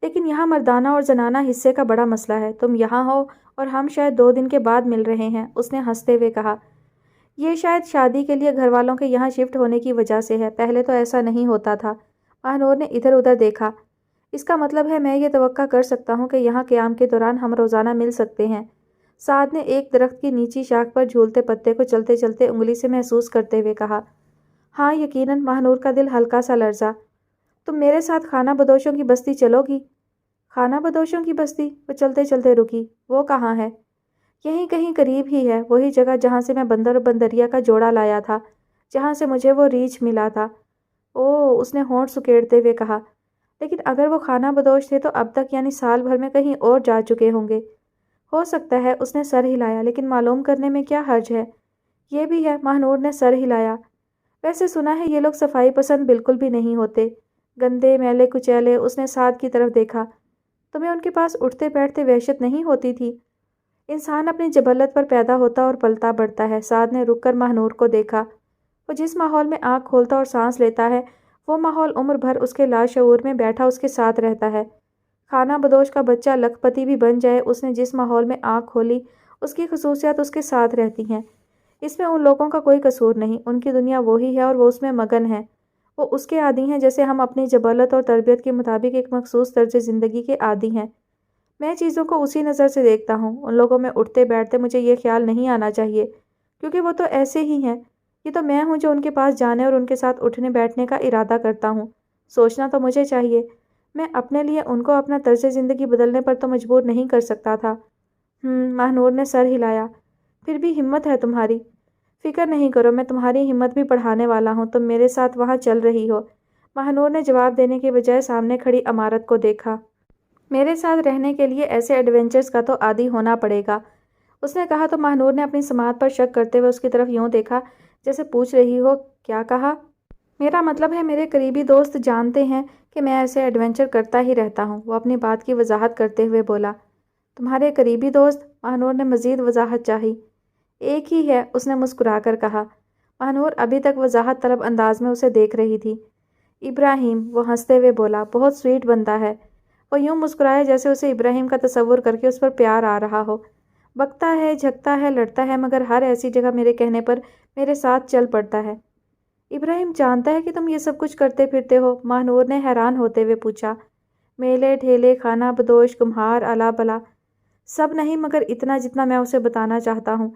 لیکن یہاں مردانہ اور زنانہ حصے کا بڑا مسئلہ ہے۔ تم یہاں ہو اور ہم شاید 2 دن کے بعد مل رہے ہیں، اس نے ہنستے ہوئے کہا۔ یہ شاید شادی کے لیے گھر والوں کے یہاں شفٹ ہونے کی وجہ سے ہے، پہلے تو ایسا نہیں ہوتا تھا۔ ماہنور نے ادھر ادھر دیکھا۔ اس کا مطلب ہے میں یہ توقع کر سکتا ہوں کہ یہاں قیام کے دوران ہم روزانہ مل سکتے ہیں۔ سعد نے ایک درخت کی نیچی شاخ پر جھولتے پتے کو چلتے چلتے انگلی سے محسوس کرتے ہوئے کہا۔ ہاں، یقیناً، ماہنور کا دل ہلکا سا لرزا۔ تم میرے ساتھ خانہ بدوشوں کی بستی چلو گی؟ خانہ بدوشوں کی بستی؟ وہ چلتے چلتے رکی۔ وہ کہاں ہے؟ یہیں کہیں قریب ہی ہے، وہی جگہ جہاں سے میں بندر اور بندریا کا جوڑا لایا تھا، جہاں سے مجھے وہ ریچھ ملا تھا۔ اوہ، اس نے ہونٹ سکیڑتے ہوئے کہا۔ لیکن اگر وہ خانہ بدوش تھے تو اب تک یعنی سال بھر میں کہیں اور جا چکے ہوں گے۔ ہو سکتا ہے، اس نے سر ہلایا، لیکن معلوم کرنے میں کیا حرج ہے؟ یہ بھی ہے، ماہنور نے سر ہلایا۔ ویسے سنا ہے یہ لوگ صفائی پسند بالکل بھی نہیں ہوتے، گندے میلے کچیلے۔ اس نے سعد کی طرف دیکھا۔ تمہیں ان کے پاس اٹھتے بیٹھتے وحشت نہیں ہوتی تھی؟ انسان اپنی جبلت پر پیدا ہوتا اور پلتا بڑھتا ہے۔ سعد نے رک کر ماہنور کو دیکھا۔ وہ جس ماحول میں آنکھ کھولتا اور سانس لیتا ہے، وہ ماحول عمر بھر اس کے لاشعور میں بیٹھا اس کے ساتھ رہتا ہے۔ خانہ بدوش کا بچہ لکھ پتی بھی بن جائے، اس نے جس ماحول میں آنکھ کھولی اس کی خصوصیات اس کے ساتھ رہتی ہیں۔ اس میں ان لوگوں کا کوئی قصور نہیں، ان کی دنیا وہی ہے اور وہ اس میں مگن ہے۔ وہ اس کے عادی ہیں جیسے ہم اپنی جبلت اور تربیت کے مطابق ایک مخصوص طرز زندگی کے عادی ہیں۔ میں چیزوں کو اسی نظر سے دیکھتا ہوں۔ ان لوگوں میں اٹھتے بیٹھتے مجھے یہ خیال نہیں آنا چاہیے، کیونکہ وہ تو ایسے ہی ہیں۔ یہ تو میں ہوں جو ان کے پاس جانے اور ان کے ساتھ اٹھنے بیٹھنے کا ارادہ کرتا ہوں۔ سوچنا تو مجھے چاہیے۔ میں اپنے لیے ان کو اپنا طرز زندگی بدلنے پر تو مجبور نہیں کر سکتا تھا۔ ماہنور نے سر ہلایا۔ پھر بھی ہمت ہے تمہاری۔ فکر نہیں کرو، میں تمہاری ہمت بھی بڑھانے والا ہوں۔ تم میرے ساتھ وہاں چل رہی ہو۔ ماہنور نے جواب دینے کے بجائے سامنے کھڑی عمارت کو دیکھا۔ میرے ساتھ رہنے کے لیے ایسے ایڈونچرز کا تو عادی ہونا پڑے گا، اس نے کہا تو ماہنور نے اپنی سماعت پر شک کرتے ہوئے اس کی طرف یوں دیکھا جیسے پوچھ رہی ہو کیا کہا؟ میرا مطلب ہے میرے قریبی دوست جانتے ہیں کہ میں ایسے ایڈونچر کرتا ہی رہتا ہوں، وہ اپنی بات کی وضاحت کرتے ہوئے بولا۔ تمہارے قریبی دوست؟ ماہنور نے مزید وضاحت چاہی۔ ایک ہی ہے، اس نے مسکرا کر کہا۔ ماہنور ابھی تک وضاحت طلب انداز میں اسے دیکھ رہی تھی۔ ابراہیم، وہ ہنستے ہوئے بولا، بہت سویٹ بندہ ہے۔ وہ یوں مسکرایا جیسے اسے ابراہیم کا تصور کر کے اس پر پیار آ رہا ہو۔ بکتا ہے، جھکتا ہے، لڑتا ہے، مگر ہر ایسی جگہ میرے کہنے پر میرے ساتھ چل پڑتا ہے۔ ابراہیم جانتا ہے کہ تم یہ سب کچھ کرتے پھرتے ہو؟ ماہنور نے حیران ہوتے ہوئے پوچھا۔ میلے ٹھیلے، کھانا بدوش، کمہار، الا بلا، سب نہیں، مگر اتنا جتنا میں اسے بتانا چاہتا ہوں۔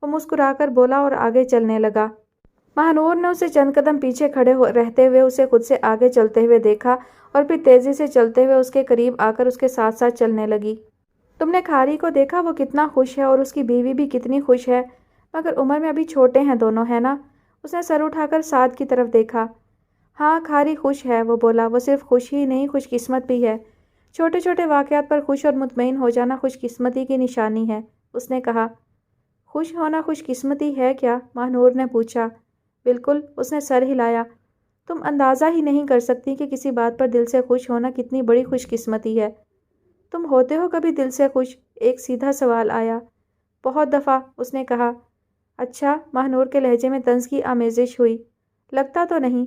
وہ مسکرا کر بولا اور آگے چلنے لگا۔ ماہنور نے اسے چند قدم پیچھے کھڑے رہتے ہوئے اسے خود سے آگے چلتے ہوئے دیکھا اور پھر تیزی سے چلتے ہوئے اس کے قریب آ کر اس کے ساتھ ساتھ چلنے لگی۔ تم نے کھاری کو دیکھا؟ وہ کتنا خوش ہے اور اس کی بیوی بھی کتنی خوش ہے، مگر عمر میں ابھی چھوٹے ہیں دونوں، ہے نا؟ اس نے سر اٹھا کر سعد کی طرف دیکھا۔ ہاں، کھاری خوش ہے، وہ بولا۔ وہ صرف خوش ہی نہیں، خوش قسمت بھی ہے۔ چھوٹے چھوٹے واقعات پر خوش اور مطمئن ہو جانا خوش قسمتی کی نشانی ہے، اس نے کہا۔ خوش ہونا خوش قسمتی ہے کیا؟ ماہنور نے پوچھا۔ بالکل، اس نے سر ہلایا۔ تم اندازہ ہی نہیں کر سکتی کہ کسی بات پر دل سے خوش ہونا کتنی بڑی خوش قسمتی ہے۔ تم ہوتے ہو کبھی دل سے خوش؟ ایک سیدھا سوال آیا۔ بہت دفعہ، اس نے کہا۔ اچھا، ماہنور کے لہجے میں طنز کی آمیزش ہوئی۔ لگتا تو نہیں۔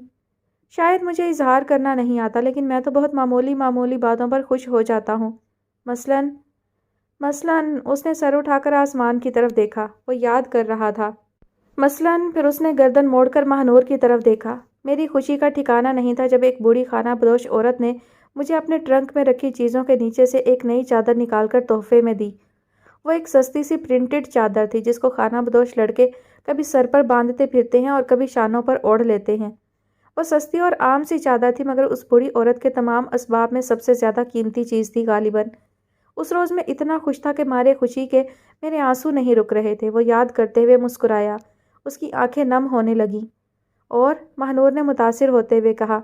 شاید مجھے اظہار کرنا نہیں آتا، لیکن میں تو بہت معمولی باتوں پر خوش ہو جاتا ہوں۔ مثلاً اس نے سر اٹھا کر آسمان کی طرف دیکھا۔ وہ یاد کر رہا تھا۔ پھر اس نے گردن موڑ کر ماہنور کی طرف دیکھا۔ میری خوشی کا ٹھکانہ نہیں تھا جب ایک بوڑھی خانہ بدوش عورت نے مجھے اپنے ٹرنک میں رکھی چیزوں کے نیچے سے ایک نئی چادر نکال کر تحفے میں دی۔ وہ ایک سستی سی پرنٹڈ چادر تھی جس کو خانہ بدوش لڑکے کبھی سر پر باندھتے پھرتے ہیں اور کبھی شانوں پر اوڑھ لیتے ہیں۔ وہ سستی اور عام سی چادر تھی، مگر اس بوڑھی عورت کے تمام اسباب میں سب سے زیادہ قیمتی چیز تھی غالباً۔ اس روز میں اتنا خوش تھا کہ مارے خوشی کے میرے آنسو نہیں رک رہے تھے۔ وہ یاد کرتے ہوئے مسکرایا۔ اس کی آنکھیں نم ہونے لگیں۔ اور ماہنور نے متاثر ہوتے ہوئے کہا،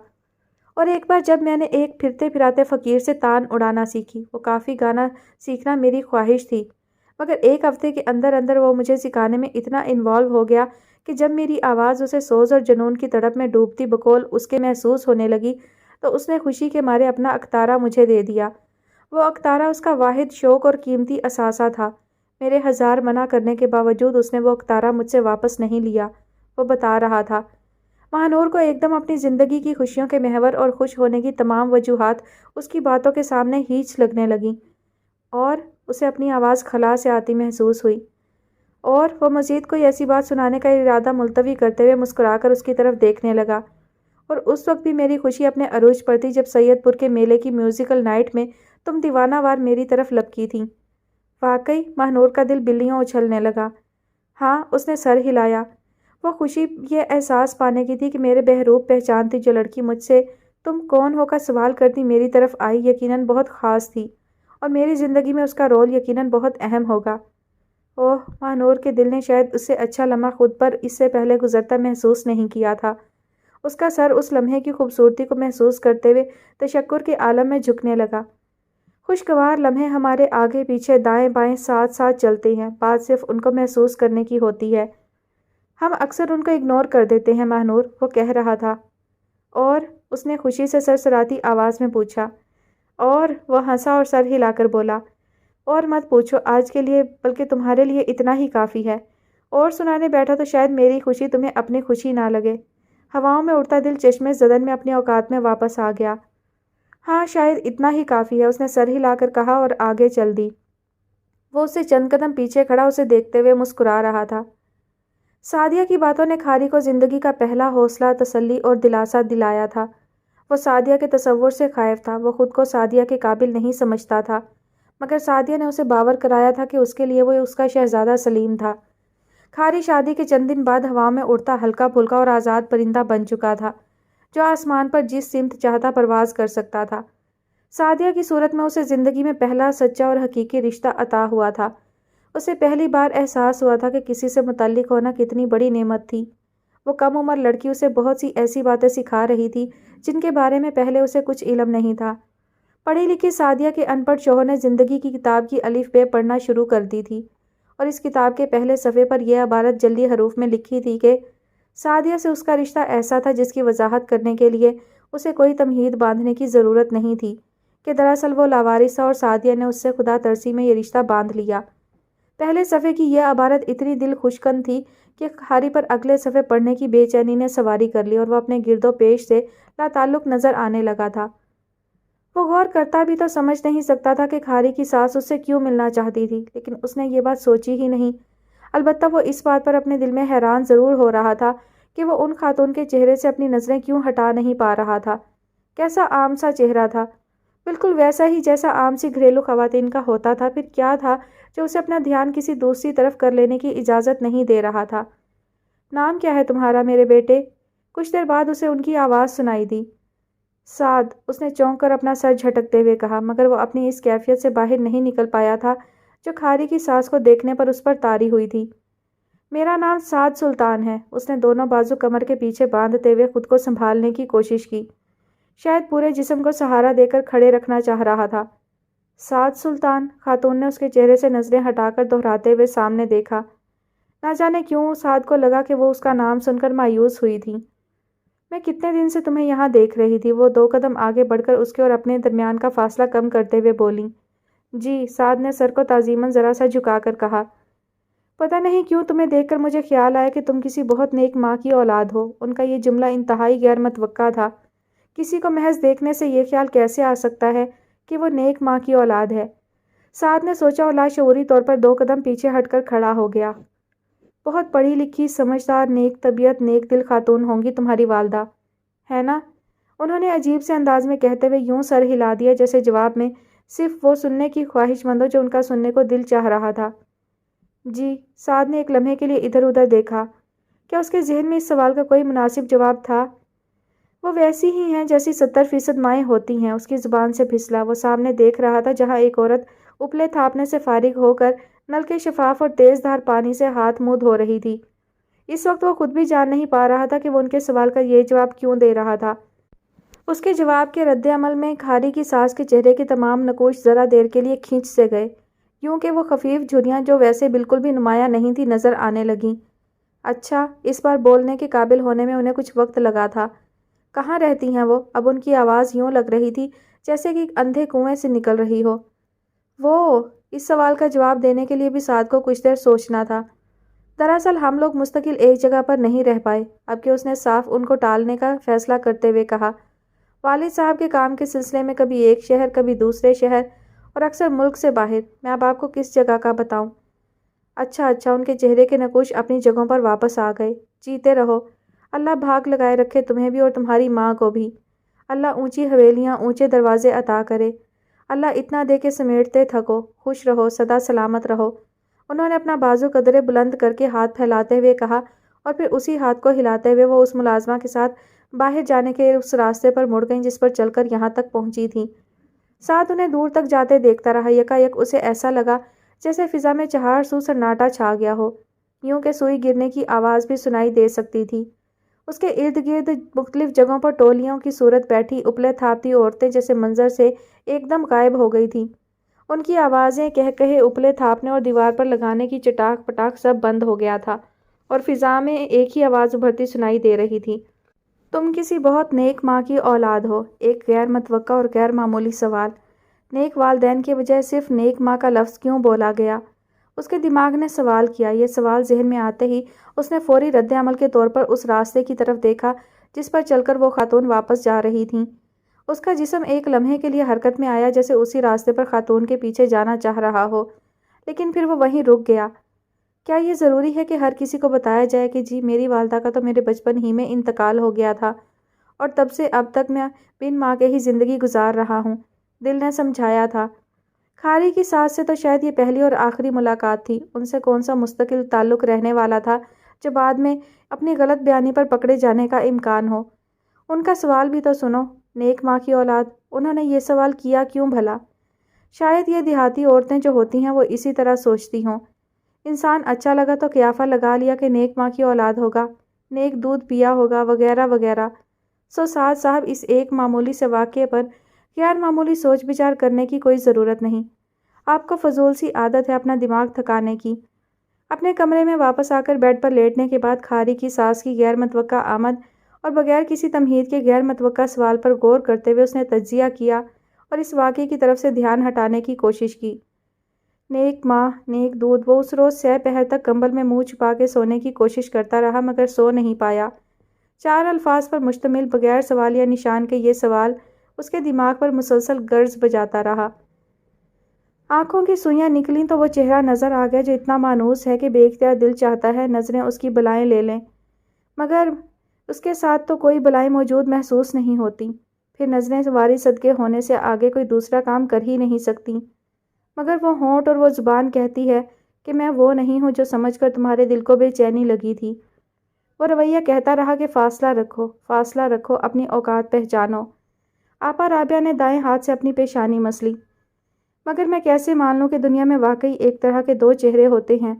اور ایک بار جب میں نے ایک پھرتے پھراتے فقیر سے تان اڑانا سیکھی۔ وہ کافی گانا سیکھنا میری خواہش تھی، مگر ایک ہفتے کے اندر اندر وہ مجھے سکھانے میں اتنا انوالو ہو گیا کہ جب میری آواز اسے سوز اور جنون کی تڑپ میں ڈوبتی بقول اس کے محسوس ہونے لگی تو اس نے خوشی کے مارے اپنا اکتارہ مجھے دے دیا۔ وہ اکتارہ اس کا واحد شوق اور قیمتی اثاثہ تھا۔ میرے ہزار منع کرنے کے باوجود اس نے وہ اکتارہ مجھ سے واپس نہیں لیا۔ وہ بتا رہا تھا۔ ماہنور کو ایک دم اپنی زندگی کی خوشیوں کے محور اور خوش ہونے کی تمام وجوہات اس کی باتوں کے سامنے ہیچ لگنے لگیں، اور اسے اپنی آواز خلا سے آتی محسوس ہوئی۔ اور وہ مزید کوئی ایسی بات سنانے کا ارادہ ملتوی کرتے ہوئے مسکرا کر اس کی طرف دیکھنے لگا۔ اور اس وقت بھی میری خوشی اپنے عروج پر تھی جب سید پور کے میلے کی میوزیکل نائٹ میں تم دیوانہ وار میری طرف لپکی تھی۔ واقعی؟ ماہنور کا دل بلیوں اچھلنے لگا۔ ہاں، اس نے سر ہلایا۔ وہ خوشی یہ احساس پانے کی تھی کہ میرے بہروپ پہچانتی جو لڑکی مجھ سے تم کون ہو کا سوال کرتی میری طرف آئی یقیناً بہت خاص تھی، اور میری زندگی میں اس کا رول یقیناً بہت اہم ہوگا۔ اوہ، ماہنور کے دل نے شاید اس سے اچھا لمحہ خود پر اس سے پہلے گزرتا محسوس نہیں کیا تھا۔ اس کا سر اس لمحے کی خوبصورتی کو محسوس کرتے ہوئے تشکر کے عالم میں جھکنے لگا۔ خوشگوار لمحے ہمارے آگے پیچھے دائیں بائیں ساتھ ساتھ چلتے ہیں، بات صرف ان کو محسوس کرنے کی ہوتی ہے۔ ہم اکثر ان کو اگنور کر دیتے ہیں ماہنور، وہ کہہ رہا تھا۔ اور اس نے خوشی سے سرسراتی آواز میں پوچھا۔ اور وہ ہنسا اور سر ہلا کر بولا، اور مت پوچھو آج کے لیے، بلکہ تمہارے لیے اتنا ہی کافی ہے۔ اور سنانے بیٹھا تو شاید میری خوشی تمہیں اپنی خوشی نہ لگے۔ ہواؤں میں اڑتا دل چشمے زدن میں اپنے اوقات میں واپس آ گیا۔ ہاں، شاید اتنا ہی کافی ہے، اس نے سر ہلا کر کہا اور آگے چل دی۔ وہ اسے چند قدم پیچھے کھڑا اسے دیکھتے ہوئے مسکرا رہا تھا۔ سعدیہ کی باتوں نے کھاری کو زندگی کا پہلا حوصلہ، تسلی اور دلاسا دلایا تھا۔ وہ سعدیہ کے تصور سے خائف تھا۔ وہ خود کو سعدیہ کے قابل نہیں سمجھتا تھا، مگر سعدیہ نے اسے باور کرایا تھا کہ اس کے لیے وہ اس کا شہزادہ سلیم تھا۔ کھاری شادی کے چند دن بعد ہوا میں اڑتا ہلکا پھلکا اور آزاد پرندہ بن چکا تھا جو آسمان پر جس سمت چاہتا پرواز کر سکتا تھا۔ سعدیہ کی صورت میں اسے زندگی میں پہلا سچا اور حقیقی رشتہ عطا ہوا تھا۔ اسے پہلی بار احساس ہوا تھا کہ کسی سے متعلق ہونا کتنی بڑی نعمت تھی۔ وہ کم عمر لڑکی اسے بہت سی ایسی باتیں سکھا رہی تھی جن کے بارے میں پہلے اسے کچھ علم نہیں تھا۔ پڑھی لکھی سعدیہ کے ان پڑھ شوہر نے زندگی کی کتاب کی الف بے پڑھنا شروع کر دی تھی اور اس کتاب کے پہلے صفحے پر یہ عبارت جلدی حروف میں لکھی تھی کہ سعدیہ سے اس کا رشتہ ایسا تھا جس کی وضاحت کرنے کے لیے اسے کوئی تمہید باندھنے کی ضرورت نہیں تھی کہ دراصل وہ لاوارث تھا اور سعدیہ نے اس سے خدا ترسی میں یہ رشتہ باندھ لیا۔ پہلے صفحے کی یہ عبارت اتنی دل خشکن تھی کہ کھاری پر اگلے صفحے پڑھنے کی بے چینی نے سواری کر لی اور وہ اپنے گرد و پیش سے لا تعلق نظر آنے لگا تھا۔ وہ غور کرتا بھی تو سمجھ نہیں سکتا تھا کہ کھاری کی ساس اس سے کیوں ملنا چاہتی تھی، لیکن اس نے یہ بات سوچی ہی نہیں۔ البتہ وہ اس بات پر اپنے دل میں حیران ضرور ہو رہا تھا کہ وہ ان خاتون کے چہرے سے اپنی نظریں کیوں ہٹا نہیں پا رہا تھا۔ کیسا عام سا چہرہ تھا، بالکل ویسا ہی جیسا عام سی گھریلو خواتین کا ہوتا تھا۔ پھر کیا تھا جو اسے اپنا دھیان کسی دوسری طرف کر لینے کی اجازت نہیں دے رہا تھا؟ نام کیا ہے تمہارا میرے بیٹے؟ کچھ دیر بعد اسے ان کی آواز سنائی دی۔ سعد، اس نے چونک کر اپنا سر جھٹکتے ہوئے کہا، مگر وہ اپنی اس کیفیت سے باہر نہیں نکل پایا تھا جو کھاری کی ساس کو دیکھنے پر اس پر طاری ہوئی تھی۔ میرا نام سعد سلطان ہے۔ اس نے دونوں بازو کمر کے پیچھے باندھتے ہوئے خود کو سنبھالنے کی کوشش کی، شاید پورے جسم کو سہارا دے کر کھڑے رکھنا چاہ رہا تھا۔ سعد سلطان، خاتون نے اس کے چہرے سے نظریں ہٹا کر دہراتے ہوئے سامنے دیکھا۔ نہ جانے کیوں سعد کو لگا کہ وہ اس کا نام سن کر مایوس ہوئی تھی۔ میں کتنے دن سے تمہیں یہاں دیکھ رہی تھی۔ وہ 2 قدم آگے بڑھ کر اس کے اور اپنے درمیان کا فاصلہ کم کرتے ہوئے بولی۔ جی، سعد نے سر کو تعظیماً ذرا سا جھکا کر کہا۔ پتہ نہیں کیوں تمہیں دیکھ کر مجھے خیال آیا کہ تم کسی بہت نیک ماں کی اولاد ہو۔ ان کا یہ جملہ انتہائی غیر متوقع تھا۔ کسی کو محض دیکھنے سے یہ خیال کیسے آ سکتا ہے کہ وہ نیک ماں کی اولاد ہے؟ سعد نے سوچا اور لاشعوری طور پر 2 قدم پیچھے ہٹ کر کھڑا ہو گیا۔ بہت پڑھی لکھی، سمجھدار، نیک طبیعت، نیک دل خاتون ہوں گی تمہاری والدہ، ہے نا؟ انہوں نے عجیب سے انداز میں کہتے ہوئے یوں سر ہلا دیا جیسے جواب میں صرف وہ سننے کی خواہش مند ہو جو ان کا سننے کو دل چاہ رہا تھا۔ جی، سعد نے ایک لمحے کے لیے ادھر ادھر دیکھا۔ کیا اس کے ذہن میں اس سوال کا کوئی مناسب جواب تھا؟ وہ ویسی ہی ہیں جیسی 70% مائیں ہوتی ہیں۔ اس کی زبان سے پھسلا۔ وہ سامنے دیکھ رہا تھا جہاں ایک عورت اپلے تھاپنے سے فارغ ہو کر نل کے شفاف اور تیز دھار پانی سے ہاتھ منہ دھو رہی تھی۔ اس وقت وہ خود بھی جان نہیں پا رہا تھا کہ وہ ان کے سوال کا یہ جواب کیوں دے رہا تھا۔ اس کے جواب کے رد عمل میں کھاری کی ساس کے چہرے کے تمام نقوش ذرا دیر کے لیے کھینچ سے گئے، یوں کہ وہ خفیف جھریاں جو ویسے بالکل بھی نمایاں نہیں تھی نظر آنے لگیں۔ اچھا، اس بار بولنے کے قابل ہونے میں انہیں کچھ وقت لگا تھا۔ کہاں رہتی ہیں وہ؟ اب ان کی آواز یوں لگ رہی تھی جیسے کہ اندھے کنویں سے نکل رہی ہو۔ وہ اس سوال کا جواب دینے کے لیے بھی سعد کو کچھ دیر سوچنا تھا۔ دراصل ہم لوگ مستقل ایک جگہ پر نہیں رہ پائے اب کہ اس نے صاف ان کو ٹالنے کا فیصلہ کرتے ہوئے کہا۔ والد صاحب کے کام کے سلسلے میں کبھی ایک شہر کبھی دوسرے شہر اور اکثر ملک سے باہر۔ میں اب آپ کو کس جگہ کا بتاؤں؟ اچھا، ان کے چہرے کے نقوش اپنی جگہوں پر واپس آ گئے۔ جیتے رہو، اللہ بھاگ لگائے رکھے تمہیں بھی اور تمہاری ماں کو بھی۔ اللہ اونچی حویلیاں اونچے دروازے عطا کرے۔ اللہ اتنا دے کے سمیٹتے تھکو۔ خوش رہو، سدا سلامت رہو۔ انہوں نے اپنا بازو قدرے بلند کر کے ہاتھ پھیلاتے ہوئے کہا اور پھر اسی ہاتھ کو ہلاتے ہوئے وہ اس ملازمہ کے ساتھ باہر جانے کے اس راستے پر مڑ گئیں جس پر چل کر یہاں تک پہنچی تھیں۔ سعد انہیں دور تک جاتے دیکھتا رہا۔ یکایک اسے ایسا لگا جیسے فضا میں چہار سو سناٹا چھا گیا ہو، یوں کہ سوئی گرنے کی آواز بھی سنائی دے سکتی تھی۔ اس کے ارد گرد مختلف جگہوں پر ٹولیوں کی صورت بیٹھی اپلے تھاپتی عورتیں جیسے منظر سے ایک دم غائب ہو گئی تھیں۔ ان کی آوازیں، کہے اپلے تھاپنے اور دیوار پر لگانے کی چٹاک پٹاک سب بند ہو گیا تھا اور فضا میں ایک ہی آواز ابھرتی سنائی دے رہی تھی۔ تم کسی بہت نیک ماں کی اولاد ہو۔ ایک غیر متوقع اور غیر معمولی سوال۔ نیک والدین کے بجائے صرف نیک ماں کا لفظ کیوں بولا گیا؟ اس کے دماغ نے سوال کیا۔ یہ سوال ذہن میں آتے ہی اس نے فوری رد عمل کے طور پر اس راستے کی طرف دیکھا جس پر چل کر وہ خاتون واپس جا رہی تھیں۔ اس کا جسم ایک لمحے کے لیے حرکت میں آیا جیسے اسی راستے پر خاتون کے پیچھے جانا چاہ رہا ہو، لیکن پھر وہ وہیں رک گیا۔ کیا یہ ضروری ہے کہ ہر کسی کو بتایا جائے کہ جی میری والدہ کا تو میرے بچپن ہی میں انتقال ہو گیا تھا اور تب سے اب تک میں بن ماں کے ہی زندگی گزار رہا ہوں؟ دل نے سمجھایا تھا، کھاری کی ساس سے تو شاید یہ پہلی اور آخری ملاقات تھی۔ ان سے کون سا مستقل تعلق رہنے والا تھا جو بعد میں اپنی غلط بیانی پر پکڑے جانے کا امکان ہو؟ ان کا سوال بھی تو سنو، نیک ماں کی اولاد، انہوں نے یہ سوال کیا کیوں بھلا؟ شاید یہ دیہاتی عورتیں جو ہوتی ہیں وہ اسی طرح سوچتی ہوں۔ انسان اچھا لگا تو قیافہ لگا لیا کہ نیک ماں کی اولاد ہوگا، نیک دودھ پیا ہوگا وغیرہ وغیرہ۔ سو سعد صاحب، اس ایک معمولی سے واقعے پر غیر معمولی سوچ بچار کرنے کی کوئی ضرورت نہیں۔ آپ کو فضول سی عادت ہے اپنا دماغ تھکانے کی۔ اپنے کمرے میں واپس آ کر بیڈ پر لیٹنے کے بعد کھاری کی ساس کی غیر متوقع آمد اور بغیر کسی تمہید کے غیر متوقع سوال پر غور کرتے ہوئے اس نے تجزیہ کیا اور اس واقعے کی طرف سے دھیان ہٹانے کی کوشش کی۔ نیک ماں، نیک دودھ، وہ اس روز سہ پہر تک کمبل میں منہ چھپا کے سونے کی کوشش کرتا رہا مگر سو نہیں پایا۔ 4 الفاظ پر مشتمل بغیر سوالیہ نشان کے یہ سوال اس کے دماغ پر مسلسل گرز بجاتا رہا۔ آنکھوں کی سوئیاں نکلیں تو وہ چہرہ نظر آ گیا جو اتنا مانوس ہے کہ بے اختیار دل چاہتا ہے نظریں اس کی بلائیں لے لیں، مگر اس کے ساتھ تو کوئی بلائیں موجود محسوس نہیں ہوتی۔ پھر نظریں واری صدقے ہونے سے آگے کوئی دوسرا کام کر ہی نہیں سکتی، مگر وہ ہونٹ اور وہ زبان کہتی ہے کہ میں وہ نہیں ہوں جو سمجھ کر تمہارے دل کو بے چینی لگی تھی۔ وہ رویہ کہتا رہا کہ فاصلہ رکھو، فاصلہ رکھو، اپنی اوقات پہچانو۔ آپا رابعہ نے دائیں ہاتھ سے اپنی پیشانی مس لی۔ مگر میں کیسے مان لوں کہ دنیا میں واقعی ایک طرح کے 2 چہرے ہوتے ہیں،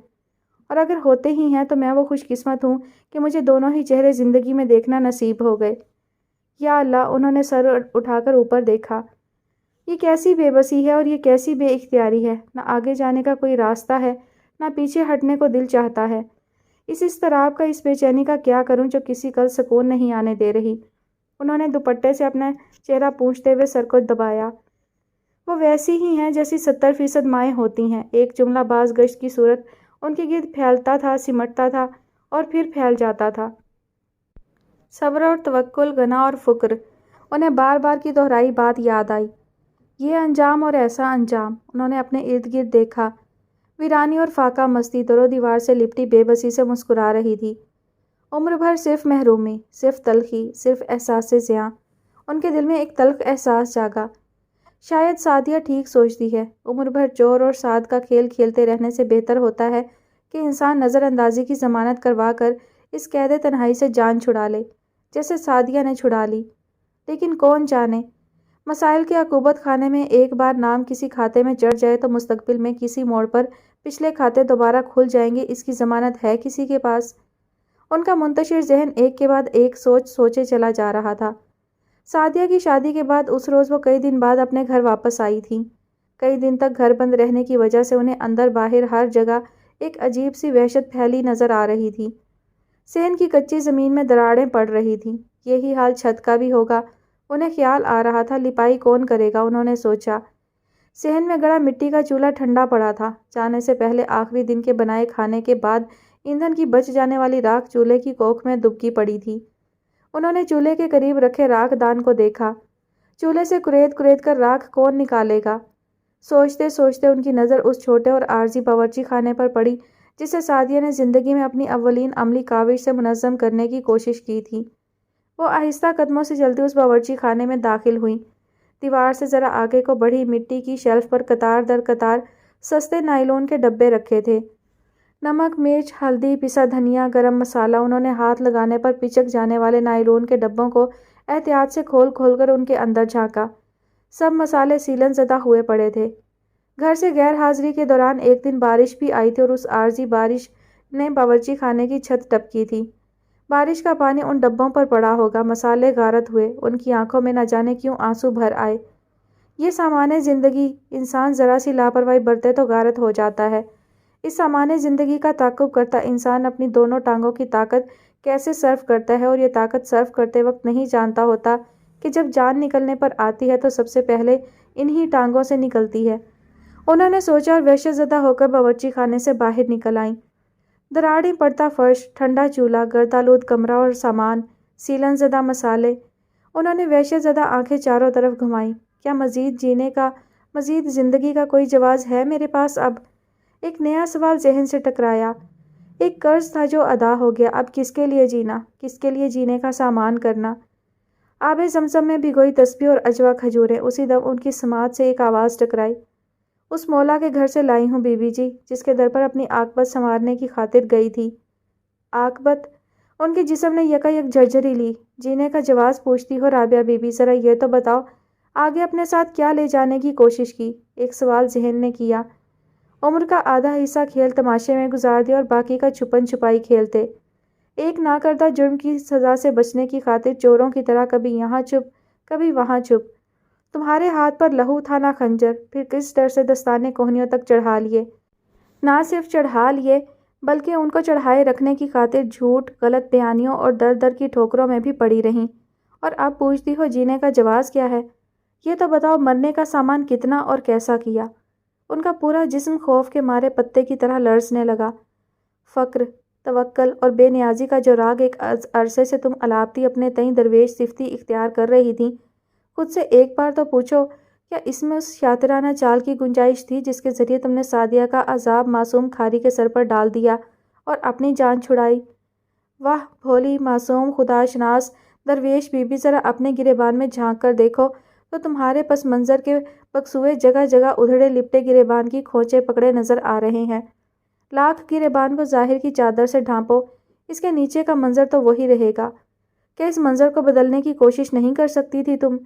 اور اگر ہوتے ہی ہیں تو میں وہ خوش قسمت ہوں کہ مجھے دونوں ہی چہرے زندگی میں دیکھنا نصیب ہو گئے۔ یا اللہ، انہوں نے سر اٹھا کر اوپر دیکھا۔ یہ کیسی بے بسی ہے اور یہ کیسی بے اختیاری ہے، نہ آگے جانے کا کوئی راستہ ہے، نہ پیچھے ہٹنے کو دل چاہتا ہے۔ اس اضطراب کا، اس بے چینی کا کیا کروں جو کسی کل سکون نہیں آنے دے رہی۔ انہوں نے دوپٹے سے اپنا چہرہ پونچھتے ہوئے سر کو دبایا۔ وہ ویسی ہی ہیں جیسی 70% مائیں ہوتی ہیں۔ ایک جملہ باز گشت کی صورت ان کے گرد پھیلتا تھا، سمٹتا تھا اور پھر پھیل جاتا تھا۔ صبر اور توکل، غنا اور فکر۔ انہیں بار بار کی دہرائی بات یاد آئی۔ یہ انجام اور ایسا انجام۔ انہوں نے اپنے ارد گرد دیکھا۔ ویرانی اور فاقہ مستی در و دیوار سے لپٹی بے بسی سے مسکرا رہی تھی۔ عمر بھر صرف محرومی، صرف تلخی، صرف احساس زیاں۔ ان کے دل میں ایک تلخ احساس جاگا۔ شاید سعدیہ ٹھیک سوچتی ہے۔ عمر بھر چور اور سعد کا کھیل کھیلتے رہنے سے بہتر ہوتا ہے کہ انسان نظر اندازی کی ضمانت کروا کر اس قید تنہائی سے جان چھڑا لے، جیسے سعدیہ نے چھڑا لی۔ لیکن کون جانے، مسائل کے عقوبت خانے میں ایک بار نام کسی کھاتے میں چڑھ جائے تو مستقبل میں کسی موڑ پر پچھلے کھاتے دوبارہ کھل جائیں گے، اس کی ضمانت ہے کسی کے پاس؟ ان کا منتشر ذہن ایک کے بعد ایک سوچ سوچے چلا جا رہا تھا۔ سعدیہ کی شادی کے بعد اس روز وہ کئی دن بعد اپنے گھر واپس آئی تھیں۔ کئی دن تک گھر بند رہنے کی وجہ سے انہیں اندر باہر ہر جگہ ایک عجیب سی وحشت پھیلی نظر آ رہی تھی۔ صحن کی کچی زمین میں دراڑیں پڑ رہی تھیں۔ یہی حال چھت کا بھی ہوگا۔ انہیں خیال آ رہا تھا، لپائی کون کرے گا؟ انہوں نے سوچا۔ صحن میں گڑا مٹی کا چولہا ٹھنڈا پڑا تھا۔ جانے سے پہلے آخری دن کے بنائے کھانے کے بعد ایندھن کی بچ جانے والی راکھ چولہے کی کوکھ میں دبکی پڑی تھی۔ انہوں نے چولہے کے قریب رکھے راکھ دان کو دیکھا۔ چولہے سے کریت کریت کر راکھ کون نکالے گا؟ سوچتے سوچتے ان کی نظر اس چھوٹے اور عارضی باورچی خانے پر پڑی جسے سعدیہ نے زندگی میں اپنی اولین عملی کاوش سے منظم کرنے کی کوشش کی تھی۔ وہ آہستہ قدموں سے چلتی اس باورچی خانے میں داخل ہوئیں۔ دیوار سے ذرا آگے کو بڑھی مٹی کی شیلف پر قطار در قطار سستے نائلون کے ڈبے رکھے تھے۔ نمک، مرچ، ہلدی، پسا دھنیا، گرم مسالہ۔ انہوں نے ہاتھ لگانے پر پچک جانے والے نائلون کے ڈبوں کو احتیاط سے کھول کھول کر ان کے اندر جھانکا۔ سب مسالے سیلن زدہ ہوئے پڑے تھے۔ گھر سے غیر حاضری کے دوران ایک دن بارش بھی آئی تھی اور اس عارضی بارش نے باورچی خانے کی چھت ٹپکی تھی۔ بارش کا پانی ان ڈبوں پر پڑا ہوگا۔ مسالے غارت ہوئے۔ ان کی آنکھوں میں نہ جانے کیوں آنسو بھر آئے۔ یہ سامان زندگی، انسان ذرا سی لاپرواہی برتے تو غارت ہو جاتا ہے۔ اس سامان زندگی کا تعاقب کرتا انسان اپنی دونوں ٹانگوں کی طاقت کیسے صرف کرتا ہے، اور یہ طاقت صرف کرتے وقت نہیں جانتا ہوتا کہ جب جان نکلنے پر آتی ہے تو سب سے پہلے انہی ٹانگوں سے نکلتی ہے۔ انہوں نے سوچا اور وحشت زدہ ہو کر باورچی خانے سے باہر نکل آئیں۔ دراڑیں پڑتا فرش، ٹھنڈا چولہا، گردآلود کمرہ اور سامان، سیلن زدہ مسالے۔ انہوں نے وحشت زدہ آنکھیں چاروں طرف گھمائیں۔ کیا مزید جینے کا، مزید زندگی کا کوئی جواز ہے میرے پاس اب؟ ایک نیا سوال ذہن سے ٹکرایا۔ ایک قرض تھا جو ادا ہو گیا، اب کس کے لیے جینا، کس کے لیے جینے کا سامان کرنا؟ آب زمزم میں بھگوئی تسبیح اور اجوا کھجوریں۔ اسی دم ان کی سماعت سے ایک آواز ٹکرائی۔ اس مولا کے گھر سے لائی ہوں بی بی جی، جس کے در پر اپنی عاقبت سنوارنے کی خاطر گئی تھی۔ عاقبت؟ ان کے جسم نے یکایک جھرجھری لی۔ جینے کا جواز پوچھتی ہو رابعہ بی بی، ذرا یہ تو بتاؤ آگے اپنے ساتھ کیا لے جانے کی کوشش کی؟ ایک سوال ذہن نے کیا۔ عمر کا آدھا حصہ کھیل تماشے میں گزار دیا اور باقی کا چھپن چھپائی کھیلتے۔ ایک ناکردہ جرم کی سزا سے بچنے کی خاطر چوروں کی طرح کبھی یہاں چھپ کبھی وہاں چھپ۔ تمہارے ہاتھ پر لہو تھا نہ خنجر، پھر کس ڈر سے دستانے کوہنیوں تک چڑھا لیے؟ نہ صرف چڑھا لیے بلکہ ان کو چڑھائے رکھنے کی خاطر جھوٹ، غلط بیانیوں اور در در کی ٹھوکروں میں بھی پڑی رہیں۔ اور اب پوچھتی ہو جینے کا جواز کیا ہے؟ یہ تو بتاؤ مرنے کا سامان کتنا اور کیسا کیا؟ ان کا پورا جسم خوف کے مارے پتے کی طرح لرزنے لگا۔ فقر، توکل اور بے نیازی کا جو راگ ایک عرصے سے تم الاپتی اپنے تئیں درویش صفتی اختیار کر رہی تھی، خود سے ایک بار تو پوچھو کیا اس میں اس شاطرانہ چال کی گنجائش تھی جس کے ذریعے تم نے سعدیہ کا عذاب معصوم کھاری کے سر پر ڈال دیا اور اپنی جان چھڑائی؟ واہ بھولی معصوم خدا شناس درویش بی بی، ذرا اپنے گریبان میں جھانک کر دیکھو تو تمہارے پس منظر کے بکسوئے جگہ جگہ ادھڑے لپٹے گریبان کی کھوچے پکڑے نظر آ رہے ہیں۔ لاکھ گریبان کو ظاہر کی چادر سے ڈھانپو، اس کے نیچے کا منظر تو وہی رہے گا۔ کیا اس منظر کو بدلنے کی کوشش نہیں کر سکتی تھی تم؟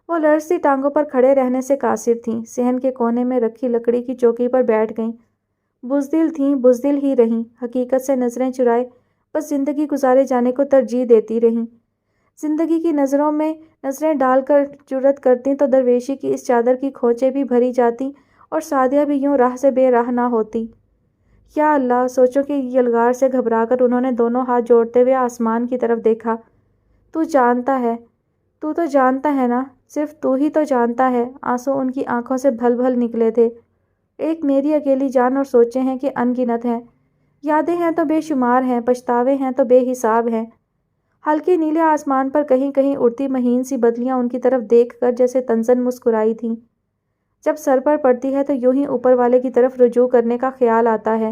وہ لرزتی ٹانگوں پر کھڑے رہنے سے قاصر تھیں، صحن کے کونے میں رکھی لکڑی کی چوکی پر بیٹھ گئیں۔ بزدل تھیں، بزدل ہی رہیں، حقیقت سے نظریں چرائے بس زندگی گزارے جانے کو ترجیح دیتی رہیں۔ زندگی کی نظروں میں نظریں ڈال کر جرأت کرتیں تو درویشی کی اس چادر کی کھوچیں بھی بھری جاتیں اور سعدیہ بھی یوں راہ سے بے راہ نہ ہوتی۔ یا اللہ، سوچو کہ یلغار سے گھبرا کر انہوں نے دونوں ہاتھ جوڑتے ہوئے آسمان کی طرف دیکھا۔ تو جانتا ہے، تو جانتا ہے نا، صرف تو ہی تو جانتا ہے۔ آنسو ان کی آنکھوں سے بھل بھل نکلے تھے۔ ایک میری اکیلی جان اور سوچیں ہیں کہ ان گنت ہیں، یادیں ہیں تو بے شمار ہیں، پچھتاوے ہیں تو بے حساب ہیں۔ ہلکے نیلے آسمان پر کہیں کہیں اڑتی مہین سی بدلیاں ان کی طرف دیکھ کر جیسے تنزن مسکرائی تھیں۔ جب سر پر پڑتی ہے تو یوں ہی اوپر والے کی طرف رجوع کرنے کا خیال آتا ہے۔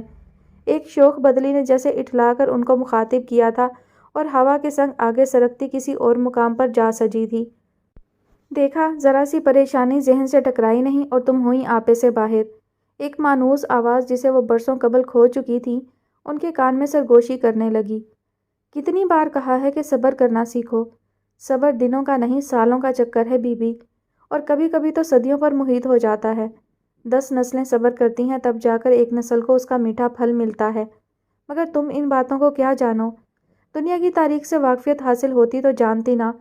ایک شوخ بدلی نے جیسے اٹھلا کر ان کو مخاطب کیا تھا اور ہوا کے سنگ آگے سرکتی کسی اور مقام پر جا سجی تھی۔ دیکھا، ذرا سی پریشانی ذہن سے ٹکرائی نہیں اور تم ہوئیں آپے سے باہر۔ ایک مانوس آواز جسے وہ برسوں قبل کھو چکی تھی ان کے کان میں سرگوشی کرنے لگی۔ کتنی بار کہا ہے کہ صبر کرنا سیکھو۔ صبر دنوں کا نہیں سالوں کا چکر ہے بی بی، اور کبھی کبھی تو صدیوں پر محیط ہو جاتا ہے۔ 10 نسلیں صبر کرتی ہیں تب جا کر ایک نسل کو اس کا میٹھا پھل ملتا ہے۔ مگر تم ان باتوں کو کیا جانو؟ دنیا کی تاریخ سے واقفیت حاصل ہوتی تو جانتی نا۔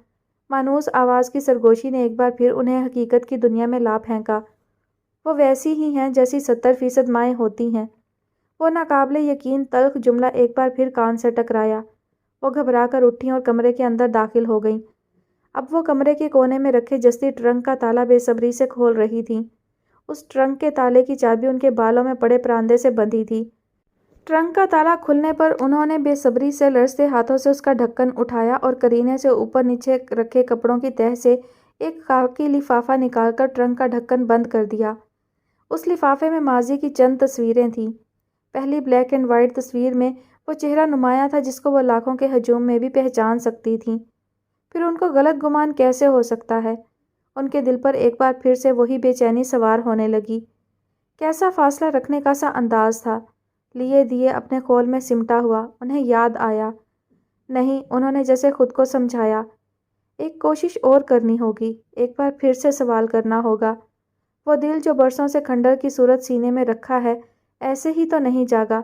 مانوس آواز کی سرگوشی نے ایک بار پھر انہیں حقیقت کی دنیا میں لا پھینکا۔ وہ ویسی ہی ہیں جیسی 70% مائیں ہوتی ہیں۔ وہ ناقابل یقین تلخ جملہ ایک بار پھر کان سے ٹکرایا۔ وہ گھبرا کر اٹھیں اور کمرے کے اندر داخل ہو گئیں۔ اب وہ کمرے کے کونے میں رکھے جستی ٹرنک کا تالا بے صبری سے کھول رہی تھیں۔ اس ٹرنک کے تالے کی چابی ان کے بالوں میں پڑے پراندے سے بندھی تھی۔ ٹرنک کا تالا کھلنے پر انہوں نے بے صبری سے لرزتے ہاتھوں سے اس کا ڈھکن اٹھایا اور کرینے سے اوپر نیچے رکھے کپڑوں کی تہہ سے ایک خاکی لفافہ نکال کر ٹرنک کا ڈھکن بند کر دیا۔ اس لفافے میں ماضی کی چند تصویریں تھیں۔ پہلی بلیک اینڈ وائٹ تصویر میں وہ چہرہ نمایاں تھا جس کو وہ لاکھوں کے ہجوم میں بھی پہچان سکتی تھیں۔ پھر ان کو غلط گمان کیسے ہو سکتا ہے؟ ان کے دل پر ایک بار پھر سے وہی بے چینی سوار ہونے لگی۔ کیسا فاصلہ رکھنے کا سا انداز تھا، لیے دیے اپنے خول میں سمٹا ہوا۔ انہیں یاد آیا۔ نہیں، انہوں نے جیسے خود کو سمجھایا، ایک کوشش اور کرنی ہوگی، ایک بار پھر سے سوال کرنا ہوگا۔ وہ دل جو برسوں سے کھنڈر کی صورت سینے میں رکھا ہے، ایسے ہی تو نہیں جاگا،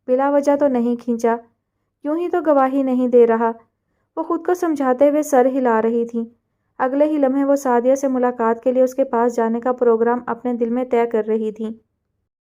بلا وجہ تو نہیں کھینچا، یوں ہی تو گواہی نہیں دے رہا۔ وہ خود کو سمجھاتے ہوئے سر ہلا رہی تھیں۔ اگلے ہی لمحے وہ سعدیہ سے ملاقات کے لیے اس کے پاس جانے کا پروگرام اپنے دل میں طے کر رہی تھیں۔